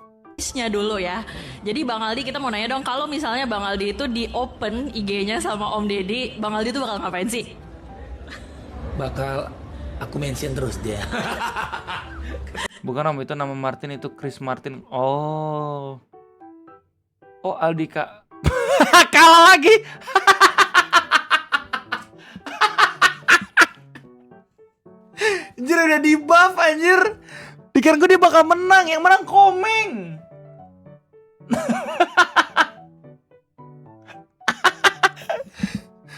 nya dulu ya. Jadi Bang Aldi, kita mau nanya dong, kalau misalnya Bang Aldi itu di open IG-nya sama Om Deddy, Bang Aldi itu bakal ngapain sih? Bakal aku mention terus dia. Bukan Om, itu nama Martin, itu Chris Martin. Oh Aldi kak. Kalah lagi. Anjir, udah di buff anjir. Dikira gue dia bakal menang, yang menang Komeng.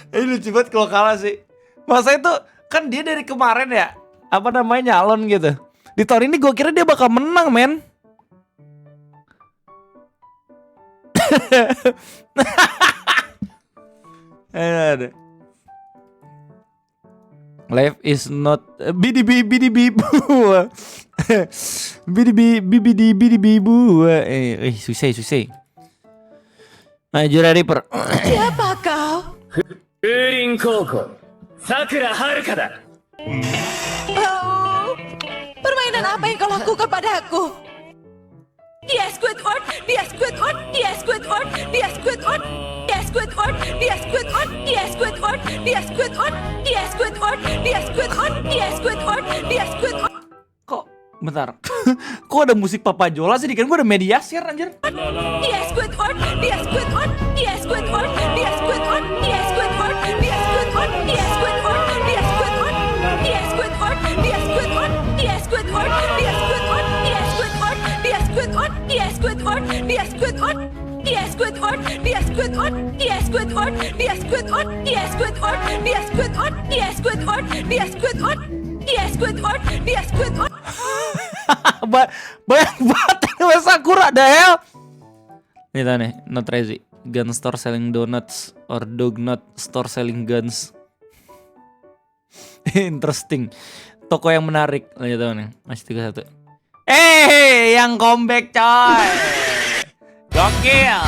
Ini lucu banget kalau kalah sih. Masa itu kan dia dari kemarin ya, apa namanya, nyalon gitu. Di tahun ini gue kira dia bakal menang men. Ada. Life is not BDB susah. Najura Reaper. Siapa kau? Urin Koko, Sakura Haruka da. Oh, permainan apa yang kau lakukan padaku? Dia Squidward, dia Squidward, dia Squidward, dia Squidward, dia Squidward, dia Squidward, dia Squidward, dia Squidward, dia Squidward, dia Squidward, dia Squidward, dia Squidward. Kok bentar? Kok ada musik Papa Jola sih? Dikira gue ada Mediasir anjir. Dia Squidward, dia Squidward, dia Squidward, dia Squidward, dia Squidward, dia Squidward, dia Squidward, dia Squidward, dia Squidward, dia Squidward, dia Squidward, dia Squidward, dia Squidward. Squidward, dia Squidward, dia Squidward, dia Squidward, dia Squidward, dia Squidward, dia Squidward, dia Squidward, dia Squidward, dia Squidward, dia Squidward. Banyak banget ini Sakura, the hell. Nih tau nih, not crazy. Gun store selling donuts or dog nut store selling guns. Interesting. Toko yang menarik. Lihat tau nih, masih 31. Yang comeback coy. Gokil.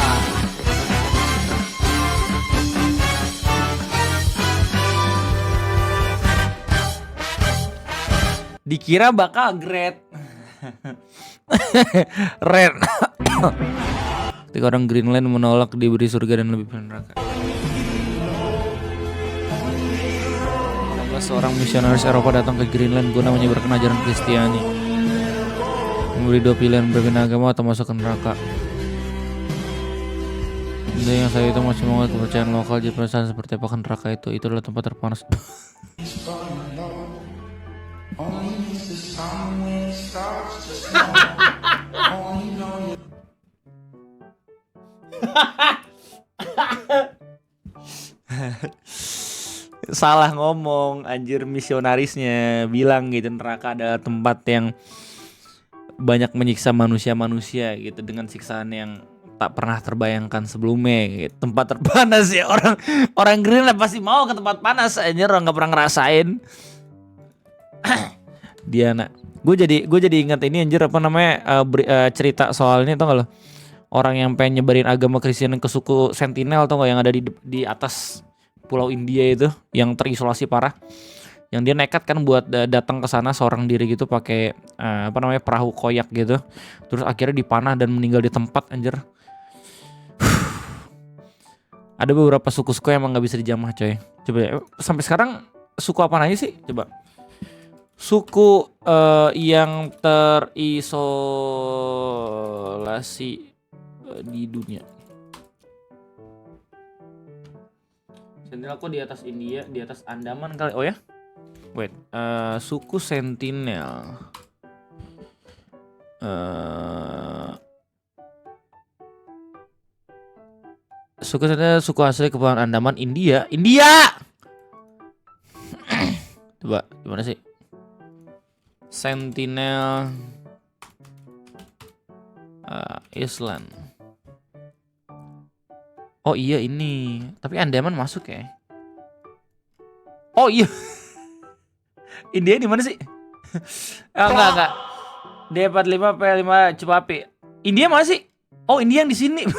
Dikira bakal great. Red. Ketika orang Greenland menolak diberi surga dan lebih neraka. Seorang misionaris Eropa datang ke Greenland guna menyebarkan ajaran Kristiani. Memberi 2 pilihan, berbeda agama atau masuk ke neraka. Dan yang saya itu masih menganggap kepercayaan lokal jadi perasaan seperti apa neraka itu. Itu adalah tempat terpanas. Salah ngomong, anjir, misionarisnya bilang gitu neraka adalah tempat yang banyak menyiksa manusia-manusia gitu dengan siksaan yang tak pernah terbayangkan sebelumnya gitu. Tempat terpanas ya, orang Greenland pasti mau ke tempat panas, anjir, orang nggak pernah ngerasain. Diana, gue jadi ingat ini anjir, apa namanya, cerita soal ini, tau gak lo, orang yang pengen nyebarin agama Kristen ke suku Sentinel, tau gak, yang ada di atas Pulau India itu yang terisolasi parah, yang dia nekat kan buat datang ke sana seorang diri gitu pakai apa namanya, perahu koyak gitu, terus akhirnya dipanah dan meninggal di tempat, anjir. Ada beberapa suku-suku yang emang nggak bisa dijamah coy. Coba ya, sampai sekarang suku apa aja sih? Coba suku yang terisolasi di dunia. Sentinel kok di atas India, di atas Andaman kali. Oh ya? Wait, suku Sentinel. Suku Sentinel, suku asli Kepulauan Andaman, India. Coba, gimana sih? Sentinel Island. Oh iya ini, tapi Andaman masuk ya? Oh iya, India di mana sih? Oh enggak. D45 P5 Cepapi. India mana sih? Oh India yang di sini.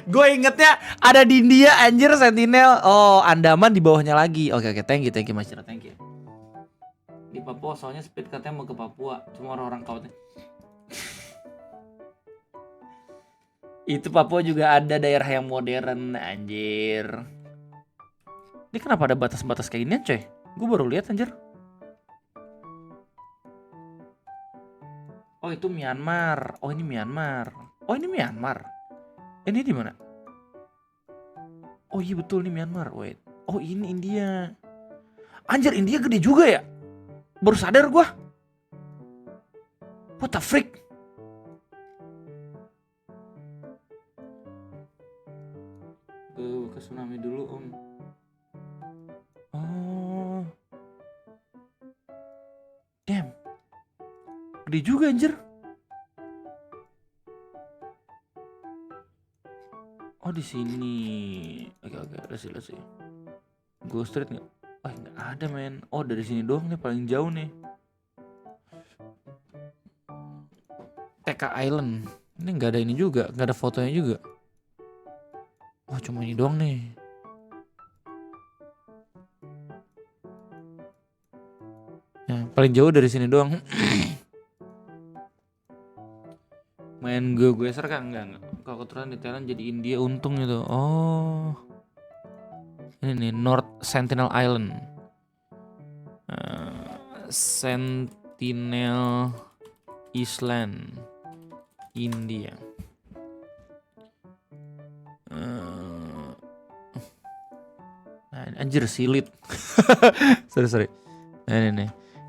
Gue ingetnya ada di India, anjir, Sentinel. Oh Andaman di bawahnya lagi. Oke, thank you Mas Cira, thank you. Di Papua soalnya Speed katanya mau ke Papua, cuma orang-orang kautnya. Itu Papua juga ada daerah yang modern, anjir. Ini kenapa ada batas-batas kayak ginian coy? Gue baru lihat, anjir. Oh itu Myanmar. Oh ini Myanmar. Ini di mana? Oh iya betul, ini Myanmar. Wait. Oh ini India. Anjir, India gede juga ya? Baru sadar gue. What the freak? Ke tsunami dulu om. Oh. Damn. Gede juga anjir. Oh di sini. Oke, let's see. Go Street nggak? Oh nggak ada men. Oh dari sini doang nih, paling jauh nih. TK Island. Ini nggak ada ini juga, nggak ada fotonya juga. Oh cuma ini doang nih. Ya, paling jauh dari sini doang. Main geser kan enggak. Kalau keturunan di Thailand jadi India, untung itu. Oh. Ini nih North Sentinel Island. Sentinel Island, India. Anjir silit. sorry. Nah, ini nih.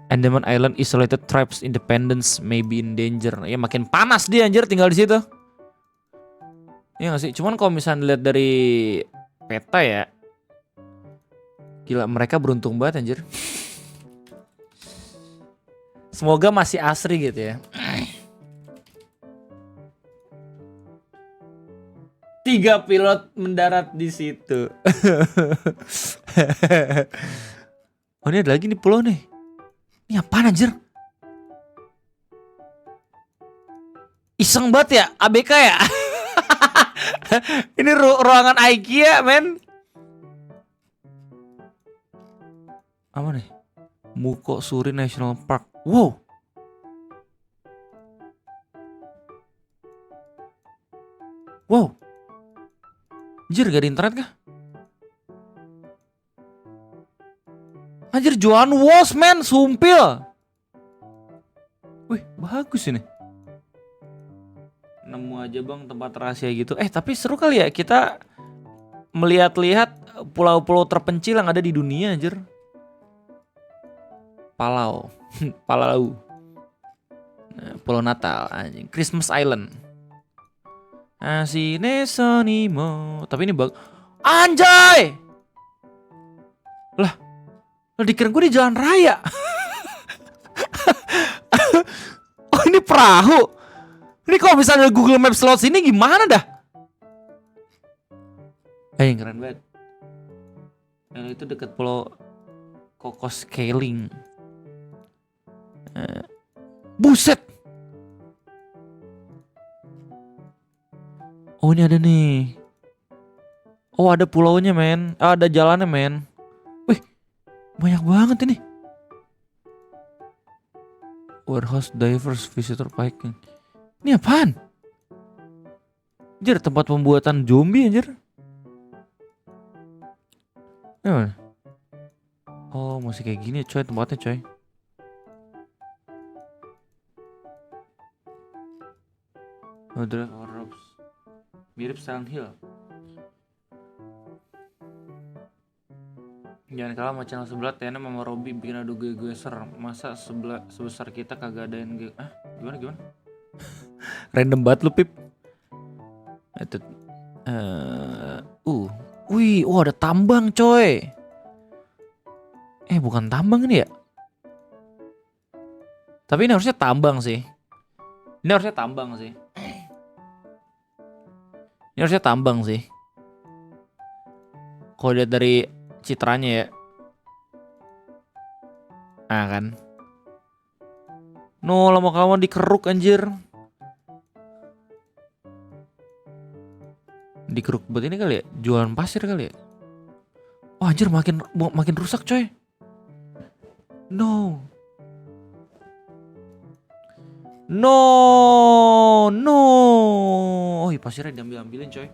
Andaman Island isolated tribes independence may be in danger. Ya makin panas dia anjir tinggal di situ. Iya gak sih? Cuman kalau misalnya dilihat dari peta ya, gila mereka beruntung banget anjir. Semoga masih asri gitu ya. 3 pilot mendarat di situ. Oh ini ada lagi nih pulau nih. Ini apaan anjir? Iseng banget ya, ABK ya. Ini ruangan IKEA men. Apa nih? Muko Suri National Park. Wow. Wow. Anjir gak ada internet kah? Anjir Joan Walsh men, sumpil. Wih bagus ini. Nemu aja bang tempat rahasia gitu. Tapi seru kali ya kita melihat-lihat pulau-pulau terpencil yang ada di dunia anjir. Palau. Palau. Nah, Pulau Natal anjing. Christmas Island. Asine sonimo. Tapi ini anjay. Lah dikira gue di jalan raya. Oh ini perahu. Ini kalau misalnya Google Maps slot sini gimana dah? Yang keren banget. Yang itu dekat pulau Cocos Keeling. Buset. Oh ini ada nih. Oh ada pulaunya men. Ada jalannya men. Wih banyak banget ini. Warehouse Divers Visitor Parking. Ini apaan? Anjir tempat pembuatan zombie anjir. Mana? Oh masih kayak gini coy tempatnya coy. Drive or Robs. Mirip Silent Hill. Jangan kalah sama channel sebelah Tena sama Robby bikin adu geser. Masa sebesar kita kagak ada yang gimana? Random banget lu Pip. Itu wih, ada tambang coy. Bukan tambang ini ya? Tapi ini harusnya tambang sih. Ini harusnya tambang sih. Kalau lihat dari citranya ya. Nah kan. No, lama-lama dikeruk anjir. Dikeruk buat ini kali ya? Jualan pasir kali ya? Oh anjir makin rusak coy. No. Oh pasirnya diambil-ambilin coy.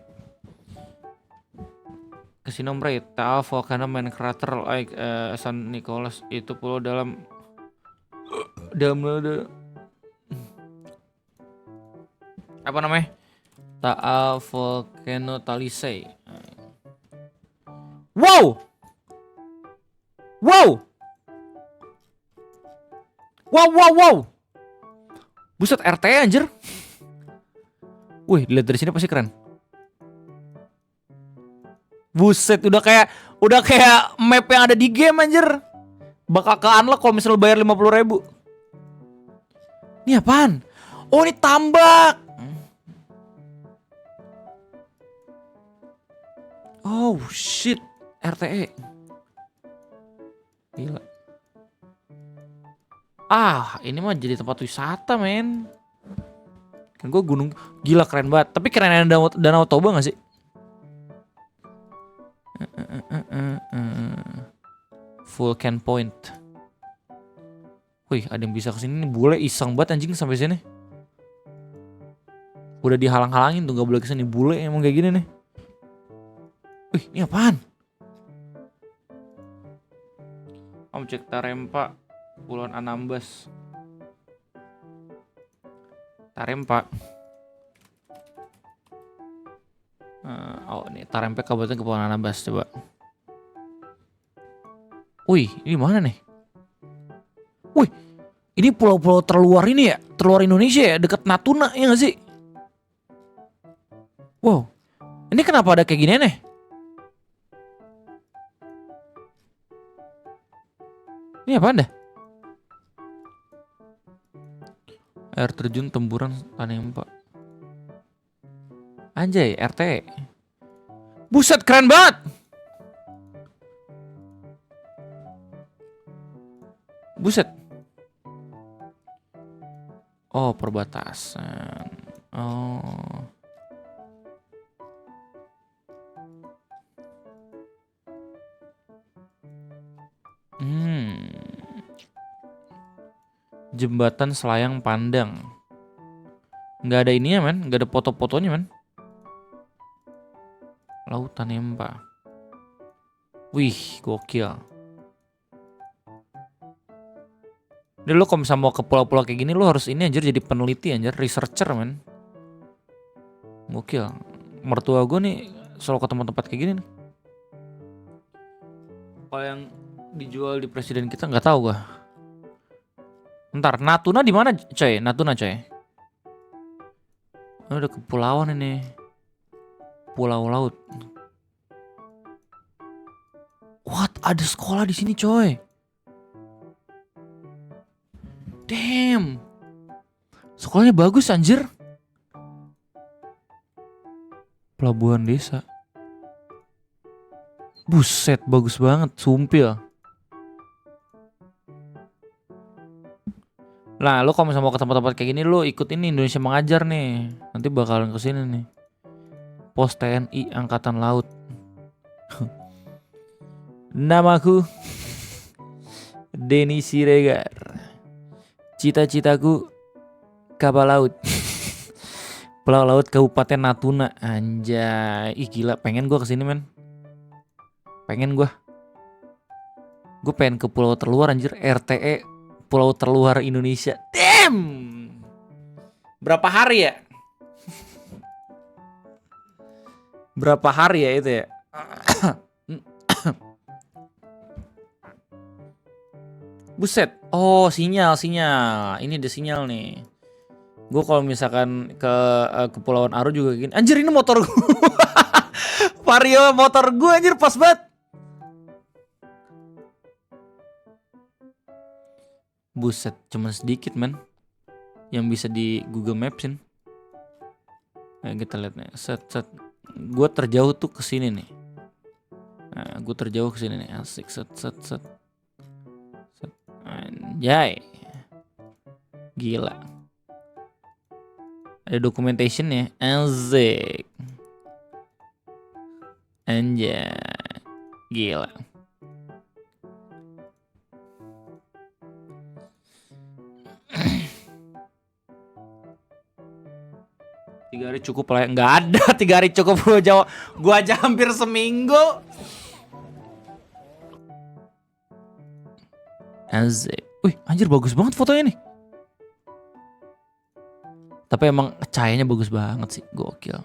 Casino Bright, Taal Volcano Main Crater like San Nicolas itu pulau dalam apa namanya? Taal Volcano Talisay. Wow. Buset RT anjir. Wih, dilihat dari sini pasti keren. Buset, udah kayak map yang ada di game anjir. Bakal ke unlock kalau misalnya bayar 50.000. Ini apaan? Oh, ini tambak. Oh shit, RTE. Gila. Ini mah jadi tempat wisata men. Kan gue gunung. Gila keren banget. Tapi keren Danau Toba gak sih? Vulcan Point. Wih ada yang bisa kesini nih. Bule iseng banget anjing sampai sini. Udah dihalang-halangin tuh gak boleh kesini. Bule emang kayak gini nih. Wih ini apaan? Objek Tarempa Kepulauan Anambas. Tarempa. Nih Tarempa Kabupaten Kepulauan Anambas coba. Wih ini mana nih? Wih Ini pulau-pulau terluar ini ya, terluar Indonesia ya, dekat Natuna ya nggak sih? Wow, ini kenapa ada kayak gini nih? Ini apa anda? Air terjun Temburan Tanempa. Anjay, RT. Buset, keren banget. Buset. Oh, perbatasan. Oh. Jembatan Selayang Pandang. Nggak ada ininya man, nggak ada foto-fotonya man. Laut Tanempa. Wih, gokil. Jadi lo kalau misalnya mau ke pulau-pulau kayak gini lo harus ini anjir jadi peneliti anjir, researcher man. Gokil. Mertua gue nih selalu ke tempat-tempat kayak gini nih. Kalau yang dijual di presiden kita nggak tahu gue. Ntar, Natuna di mana coy? Natuna coy. Oh, udah kepulauan ini. Pulau laut. What? Ada sekolah di sini coy. Damn. Sekolahnya bagus anjir. Pelabuhan desa. Buset, bagus banget, sumpil. Nah, lo kalau misalnya mau ke tempat-tempat kayak gini, lo ikut ini Indonesia Mengajar nih. Nanti bakalan kesini nih. Pos TNI Angkatan Laut. Namaku Denny Siregar. Cita-citaku kapal laut. Pulau Laut Kabupaten Natuna. Anjay, ih gila, pengen gue kesini men. Pengen gue. Gue pengen ke pulau terluar anjir, RTE. Pulau terluar Indonesia. Damn. Berapa hari ya? Berapa hari ya itu ya? Buset. Oh, sinyal. Ini ada sinyal nih. Gue kalau misalkan ke Kepulauan Aru juga gini. Anjir, ini motor gue. Vario motor gue anjir pas banget. Buset, cuman sedikit men yang bisa di Google Mapsin. Nah, kita lihat nih. Set. Gue terjauh tuh ke sini nih. Nah, gue terjauh ke sini nih. Asik, set. Anjay. Gila. Ada documentation ya. Asik. Anjay. Gila. 3 hari cukup lah ya. Nggak ada 3 hari cukup gue aja hampir seminggu. Asik. Wih anjir bagus banget fotonya nih. Tapi emang cahayanya bagus banget sih. Gokil.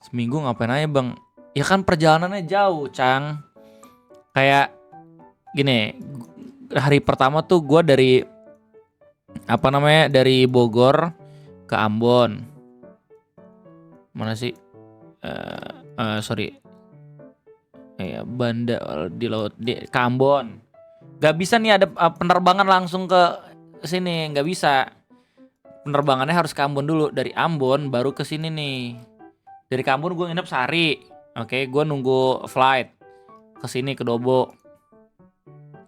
Seminggu ngapain aja bang? Ya kan perjalanannya jauh Cang. Kayak gini, hari pertama tuh gue dari dari Bogor ke Ambon. Mana sih? Sorry. Banda di laut ke Ambon. Gak bisa nih ada penerbangan langsung ke sini, nggak bisa. Penerbangannya harus ke Ambon dulu. Dari Ambon baru ke sini nih. Dari Ambon gue nginep sehari. Oke, gue nunggu flight ke sini ke Dobo.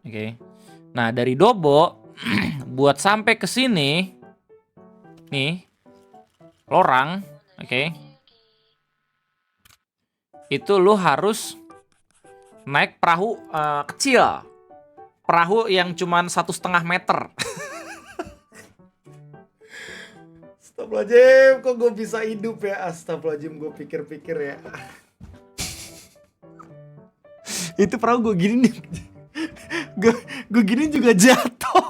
Oke. Nah, dari Dobo buat sampai ke sini nih Lorang, oke. Itu lu harus naik perahu kecil. Perahu yang cuman 1,5 meter. Astagfirullahaladzim, kok gue bisa hidup ya? Astagfirullahaladzim, gue pikir-pikir ya. Itu perahu gue gini nih. Gue gini juga jatuh.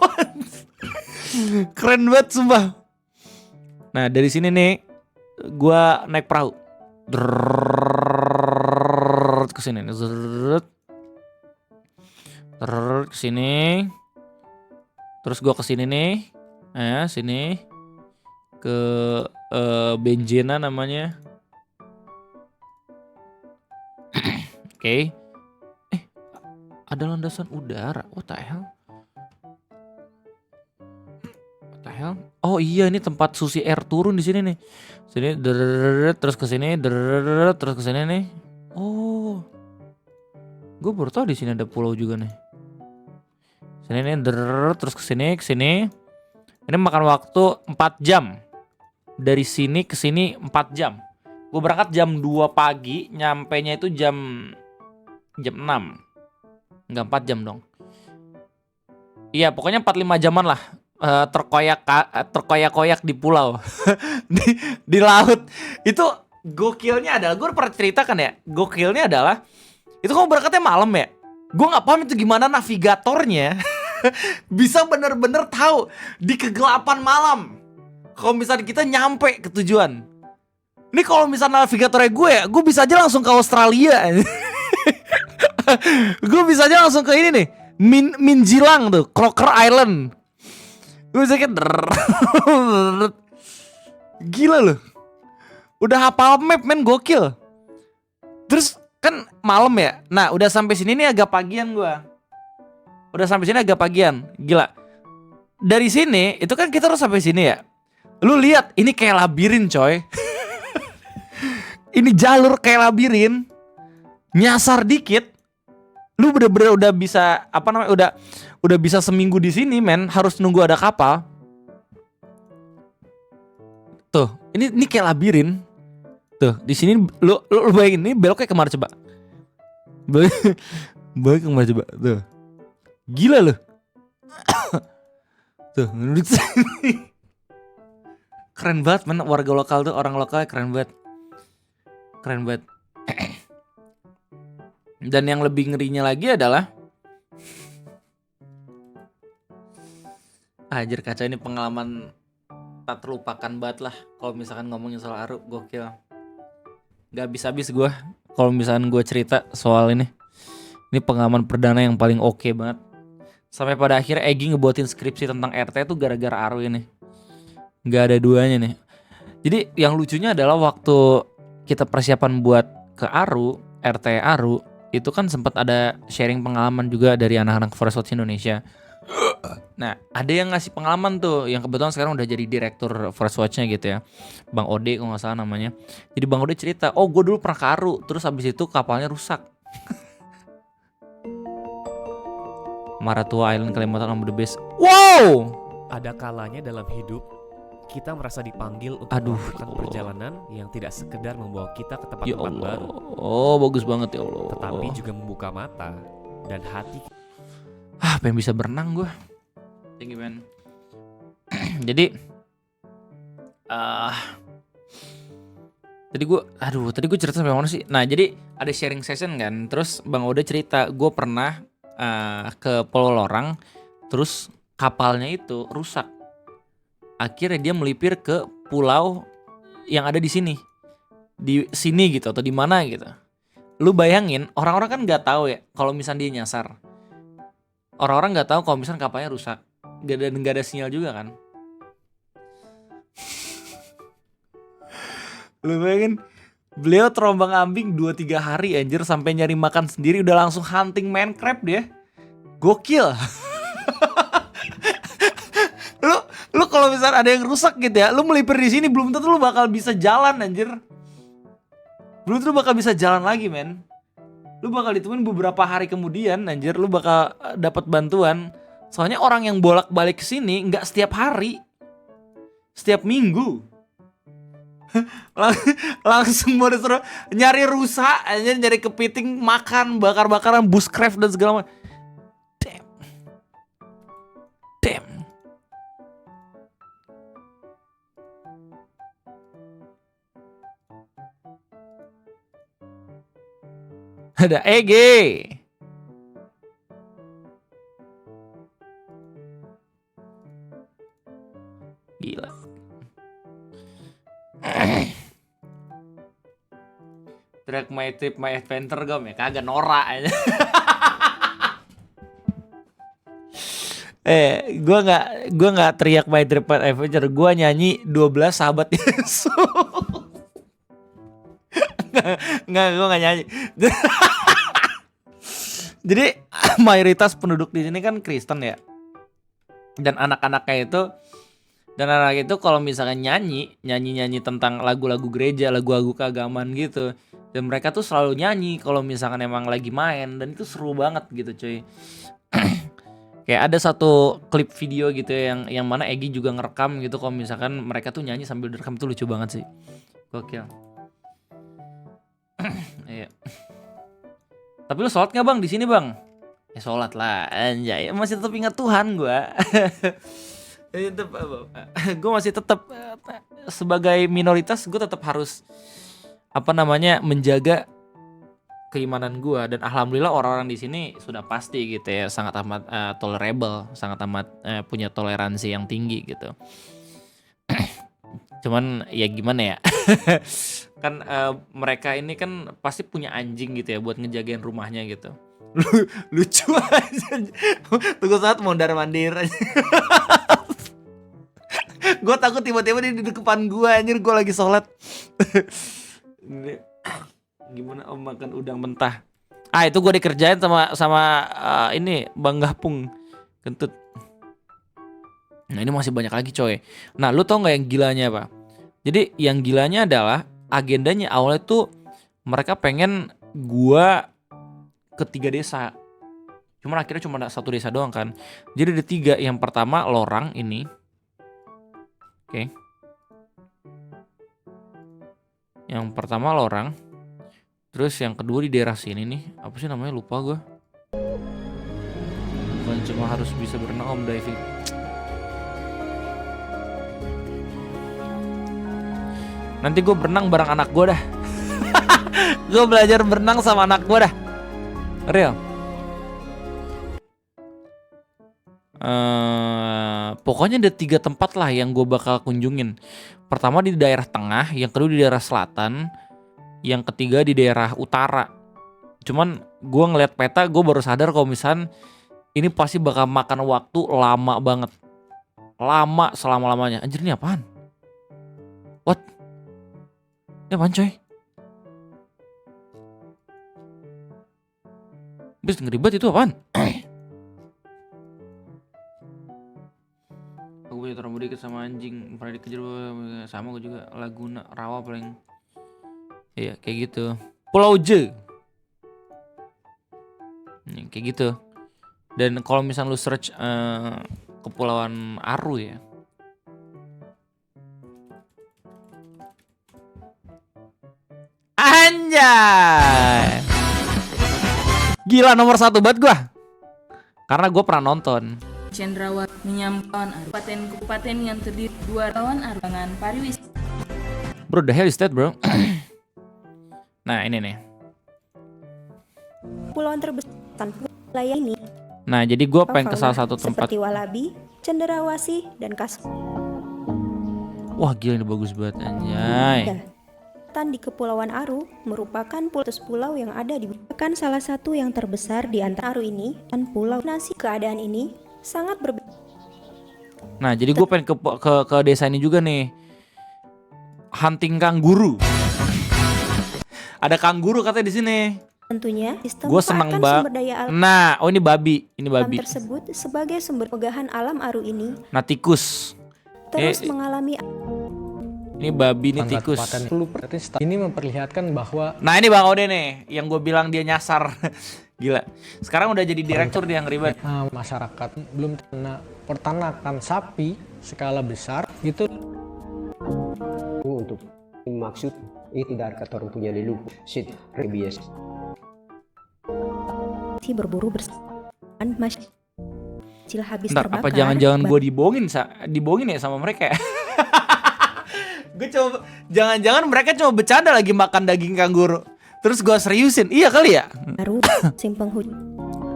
Keren banget sumpah. Nah dari sini nih gue naik perahu. Kesini nih, kesini, terus gue kesini nih, sini ke Benjena namanya. Oke. Ada landasan udara. What the hell? What the hell? Oh iya, ini tempat Susi Air turun di sini nih. Sini terus ke sini terus ke sini nih. Oh. Gue baru tahu di sini ada pulau juga nih. Sini nih terus ke sini ke sini. Ini makan waktu 4 jam. Dari sini ke sini 4 jam. Gue berangkat jam 2 pagi, nyampenya itu jam 6. Enggak 4 jam dong. Iya, pokoknya 4-5 jaman lah. Terkoyak-koyak di pulau. di laut. Itu gokilnya adalah, gue pernah ceritakan ya, gokilnya adalah itu kalau berangkatnya malam ya. Gue nggak paham itu gimana navigatornya bisa bener-bener tahu di kegelapan malam kalau misalnya kita nyampe ke tujuan. Ini kalau misalnya navigatornya gue bisa aja langsung ke Australia. Gue bisa aja langsung ke ini nih, Minjilang tuh, Crocker Island. Gue bisa kayak gila loh. Udah hafal map men, gokil. Terus kan malam ya. Nah, udah sampai sini nih agak pagian gue. Gila. Dari sini itu kan kita harus sampai sini ya. Lu lihat, ini kayak labirin coy. Ini jalur kayak labirin. Nyasar dikit, lu bener-bener udah bisa udah bisa seminggu di sini men, harus nunggu ada kapal. Tuh, ini kayak labirin. Tuh, di sini lu bayangin ini beloknya kemana coba? Balik kemana coba? Tuh. Gila lu. Tuh, keren banget men, warga lokal tuh, orang lokal keren banget. Dan yang lebih ngerinya lagi adalah anjir, kaca, ini pengalaman tak terlupakan banget lah. Kalau misalkan ngomongin soal Aru, gokil. Gak habis-habis gue kalau misalkan gue cerita soal ini. Ini pengalaman perdana yang paling oke banget. Sampai pada akhirnya Egi ngebuatin skripsi tentang RT itu gara-gara Aru ini. Gak ada duanya nih. Jadi yang lucunya adalah waktu kita persiapan buat ke Aru, RT Aru, itu kan sempat ada sharing pengalaman juga dari anak-anak Forest Watch Indonesia. Nah, ada yang ngasih pengalaman tuh, yang kebetulan sekarang udah jadi direktur Forest Watch-nya gitu ya, Bang Ode kalau nggak salah namanya. Jadi Bang Ode cerita, oh gue dulu pernah ke Aru, terus habis itu kapalnya rusak. Maratua Island, Kalimantan, on the base. Wow! Ada kalanya dalam hidup kita merasa dipanggil untuk melakukan perjalanan yang tidak sekedar membawa kita ke tempat-tempat baru. Oh, bagus banget ya Allah. Tetapi juga membuka mata dan hati. Pengen bisa berenang gue. Thank you man. Jadi tadi gue cerita sampai mana sih? Nah, jadi ada sharing session kan. Terus Bang Oda cerita, gue pernah ke Pulau Lorang, terus kapalnya itu rusak. Akhirnya dia melipir ke pulau yang ada di sini gitu, atau di mana gitu. Lu bayangin, orang-orang kan nggak tahu ya kalau misalnya dia nyasar. Orang-orang nggak tahu kalau misalnya kapalnya rusak. Gak ada sinyal juga kan. Lu bayangin, beliau terombang ambing 2-3 hari anjir, sampai nyari makan sendiri, udah langsung hunting man crab dia. Gokil. Lu kalau misalnya ada yang rusak gitu ya, lu melipir di sini belum tentu lu bakal bisa jalan anjir. Belum tentu lu bakal bisa jalan lagi men. Lu bakal ditemuin beberapa hari kemudian anjir, lu bakal dapat bantuan. Soalnya orang yang bolak-balik ke sini nggak setiap hari, setiap minggu. Langsung mau disuruh nyari rusa, anjir, nyari kepiting, makan, bakar-bakaran, bushcraft dan segala macam. Damn. Ada Ege. Gila. Track my trip my adventure gom ya kagak norak aja. Gue nggak teriak my trip my adventure, gue nyanyi 12 sahabat Yesus. Nggak, gue nggak nyanyi. Jadi mayoritas penduduk di sini kan Kristen ya, dan anak-anaknya itu kalau misalkan nyanyi tentang lagu-lagu gereja, lagu-lagu keagamaan gitu, dan mereka tuh selalu nyanyi kalau misalkan emang lagi main, dan itu seru banget gitu cuy. Kayak ada satu klip video gitu ya, yang mana Egi juga ngerekam gitu kalau misalkan mereka tuh nyanyi sambil direkam, tuh lucu banget sih. Gokil. Iya. Tapi lu sholat nggak bang di sini bang? Ya sholat lah, anjay. Masih tetap ingat Tuhan gue. Gue masih tetap sebagai minoritas, gue tetap harus menjaga keimanan gue. Dan alhamdulillah orang-orang di sini sudah pasti gitu ya, sangat amat tolerable, sangat amat punya toleransi yang tinggi gitu. Cuman ya gimana ya, kan mereka ini kan pasti punya anjing gitu ya buat ngejagain rumahnya gitu. Lucu aja. Tunggu saat mondar mandir aja. Gue takut tiba-tiba dia di depan gue, anjir gue lagi sholat. Gimana om makan udang mentah? Itu gue dikerjain sama ini Bang Gapung kentut. Nah ini masih banyak lagi coy. Nah lu tau gak yang gilanya apa? Jadi yang gilanya adalah agendanya awalnya tuh mereka pengen gua ke 3 desa. Cuman akhirnya cuma ada 1 desa doang kan. Jadi ada 3. Yang pertama Lorang ini. Oke. Yang pertama Lorang. Terus yang kedua di daerah sini nih. Apa sih namanya, lupa gua. Bukan cuma harus bisa berenang om, diving. Nanti gue berenang bareng anak gue dah. Gue belajar berenang sama anak gue dah. Real. Pokoknya ada 3 tempat lah yang gue bakal kunjungin. Pertama di daerah tengah, yang kedua di daerah selatan, yang ketiga di daerah utara. Cuman gue ngeliat peta, gue baru sadar kalau misalnya ini pasti bakal makan waktu lama banget. Lama selama-lamanya. Anjir ini apaan? What? Ini apaan coy? Bis ngeribet itu apaan? Aku punya terlalu dikit sama anjing, pernah dikejar sama gue juga. Laguna Rawa paling. Iya kayak gitu. Pulau J. Nih, kayak gitu. Dan kalau misalnya lu search Kepulauan Aru ya, anjay, gila nomor 1 banget gua, karena gua pernah nonton. Cendrawasih menyampaikan kabupaten yang terdiri 2 lawan dengan pariwisata. Bro, the hell is that bro? Nah ini nih. Pulauan terbesar tanpa wilayah ini. Nah jadi gua pengen ke salah satu tempat. Seperti Walabi, Cendrawasih, dan Kasur. Wah gila ini bagus banget anjay. Di Kepulauan Aru merupakan pulau yang ada di bahkan salah satu yang terbesar di antara Aru ini dan pulau nasi. Keadaan ini sangat berbeda. Nah jadi gue pengen ke desa ini juga nih, hunting kangguru. Ada kangguru katanya di sini. Tentunya gue seneng banget. Nah ini babi, tersebut sebagai sumber pegahan alam Aru ini. Nah tikus terus mengalami. Ini babi, ini tikus. Ini memperlihatkan bahwa. Nah ini Bang Ode nih, yang gue bilang dia nyasar. Gila. Sekarang udah jadi direktur dia yang ribet. Masyarakat belum pertanakan sapi skala besar gitu. Untuk maksud itu dari kata orang punya dulu shit rebies. Si berburu bersama masih habis terbakar. Apa jangan-jangan gue dibohongin ya sama mereka? Gue coba, jangan-jangan mereka cuma bercanda lagi makan daging kangguru. Terus gue seriusin, iya kali ya?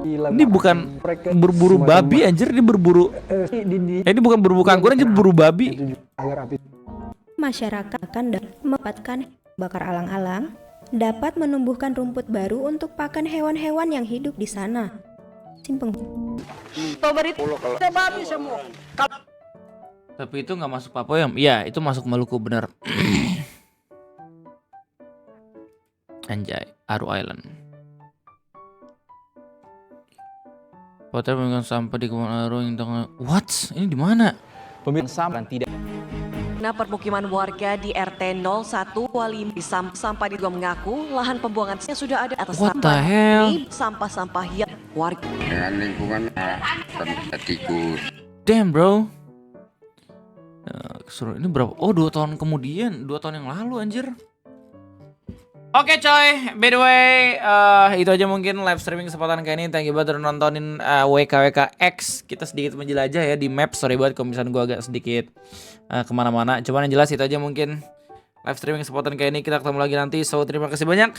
Ini bukan berburu babi anjir, ini berburu. Ini bukan berburu kangguru, anjir berburu babi. Masyarakat akan mendapatkan bakar alang-alang dapat menumbuhkan rumput baru untuk pakan hewan-hewan yang hidup di sana. Simpeng. Tapi itu nggak masuk Papua ya? Iya, itu masuk Maluku bener. Anjay, Aru Island. Hotel pemegang sampah di Kebun Aru yang tengah. What? Ini di mana? Pemilik sampah tidak. Permukiman warga di RT 01 Wali sampah di juga mengaku lahan pembuangannya sudah ada atas What the hell? sampah-sampah yang warga dengan lingkungan tikus. Damn bro. Ini berapa? Oh 2 tahun kemudian, 2 tahun yang lalu anjir. Oke coy, by the way itu aja mungkin live streaming kesempatan kali ini. Thank you banget udah nontonin WKWKX. Kita sedikit menjelajah ya di map. Sorry banget kalau misalnya gue agak sedikit kemana-mana. Cuman yang jelas itu aja mungkin live streaming kesempatan kali ini. Kita ketemu lagi nanti. So terima kasih banyak.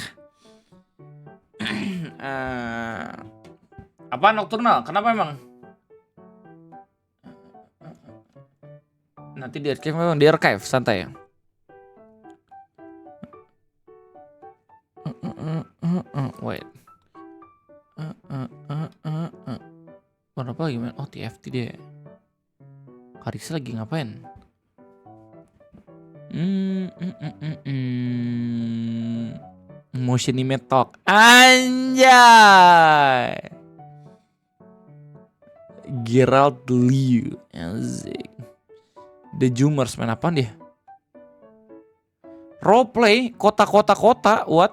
Apa Nocturnal? Kenapa emang? Nanti di archive memang di archive, santai ya. Wait. Kenapa gimana? Oh TFT deh. Karisa lagi ngapain? Motion Image Talk. Anjay. Gerald Liu. Asik. The Zoomers main apaan dia? Roleplay kota. What?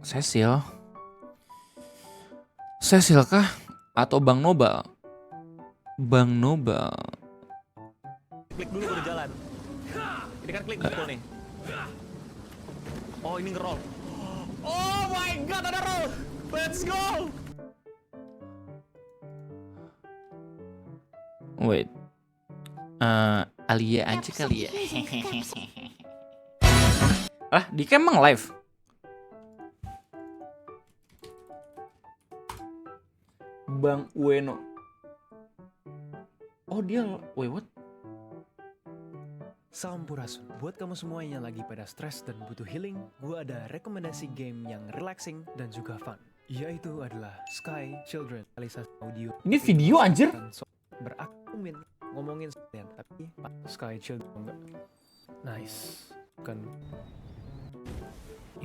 Cecil kah? Atau Bang Nobal? Bang Nobal. Klik dulu baru jalan. Ini kan klik betul nih. Oh ini nge-roll. Oh my god ada roll. Let's go. Wait. Alia aja kali ya. Dika emang live? Bang Ueno. Oh dia, wait what? Sampurasun, buat kamu semua yang lagi pada stres dan butuh healing, gue ada rekomendasi game yang relaxing dan juga fun. Yaitu adalah Sky Children, realisasi audio. Ini video anjir? Berakumin, ngomongin sekalian, tapi Sky Children enggak. Nice, kan.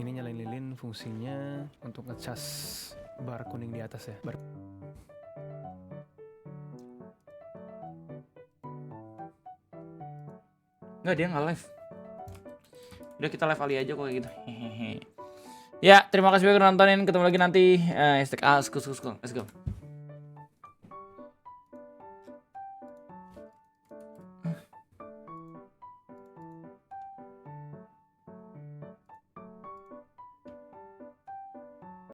Ini nyalain lilin fungsinya untuk ngecas bar kuning di atas ya. Enggak, dia nggak live. Udah kita live Ali aja kok kayak gitu. Ya, terima kasih banyak udah nontonin. Ketemu lagi nanti. Let's go.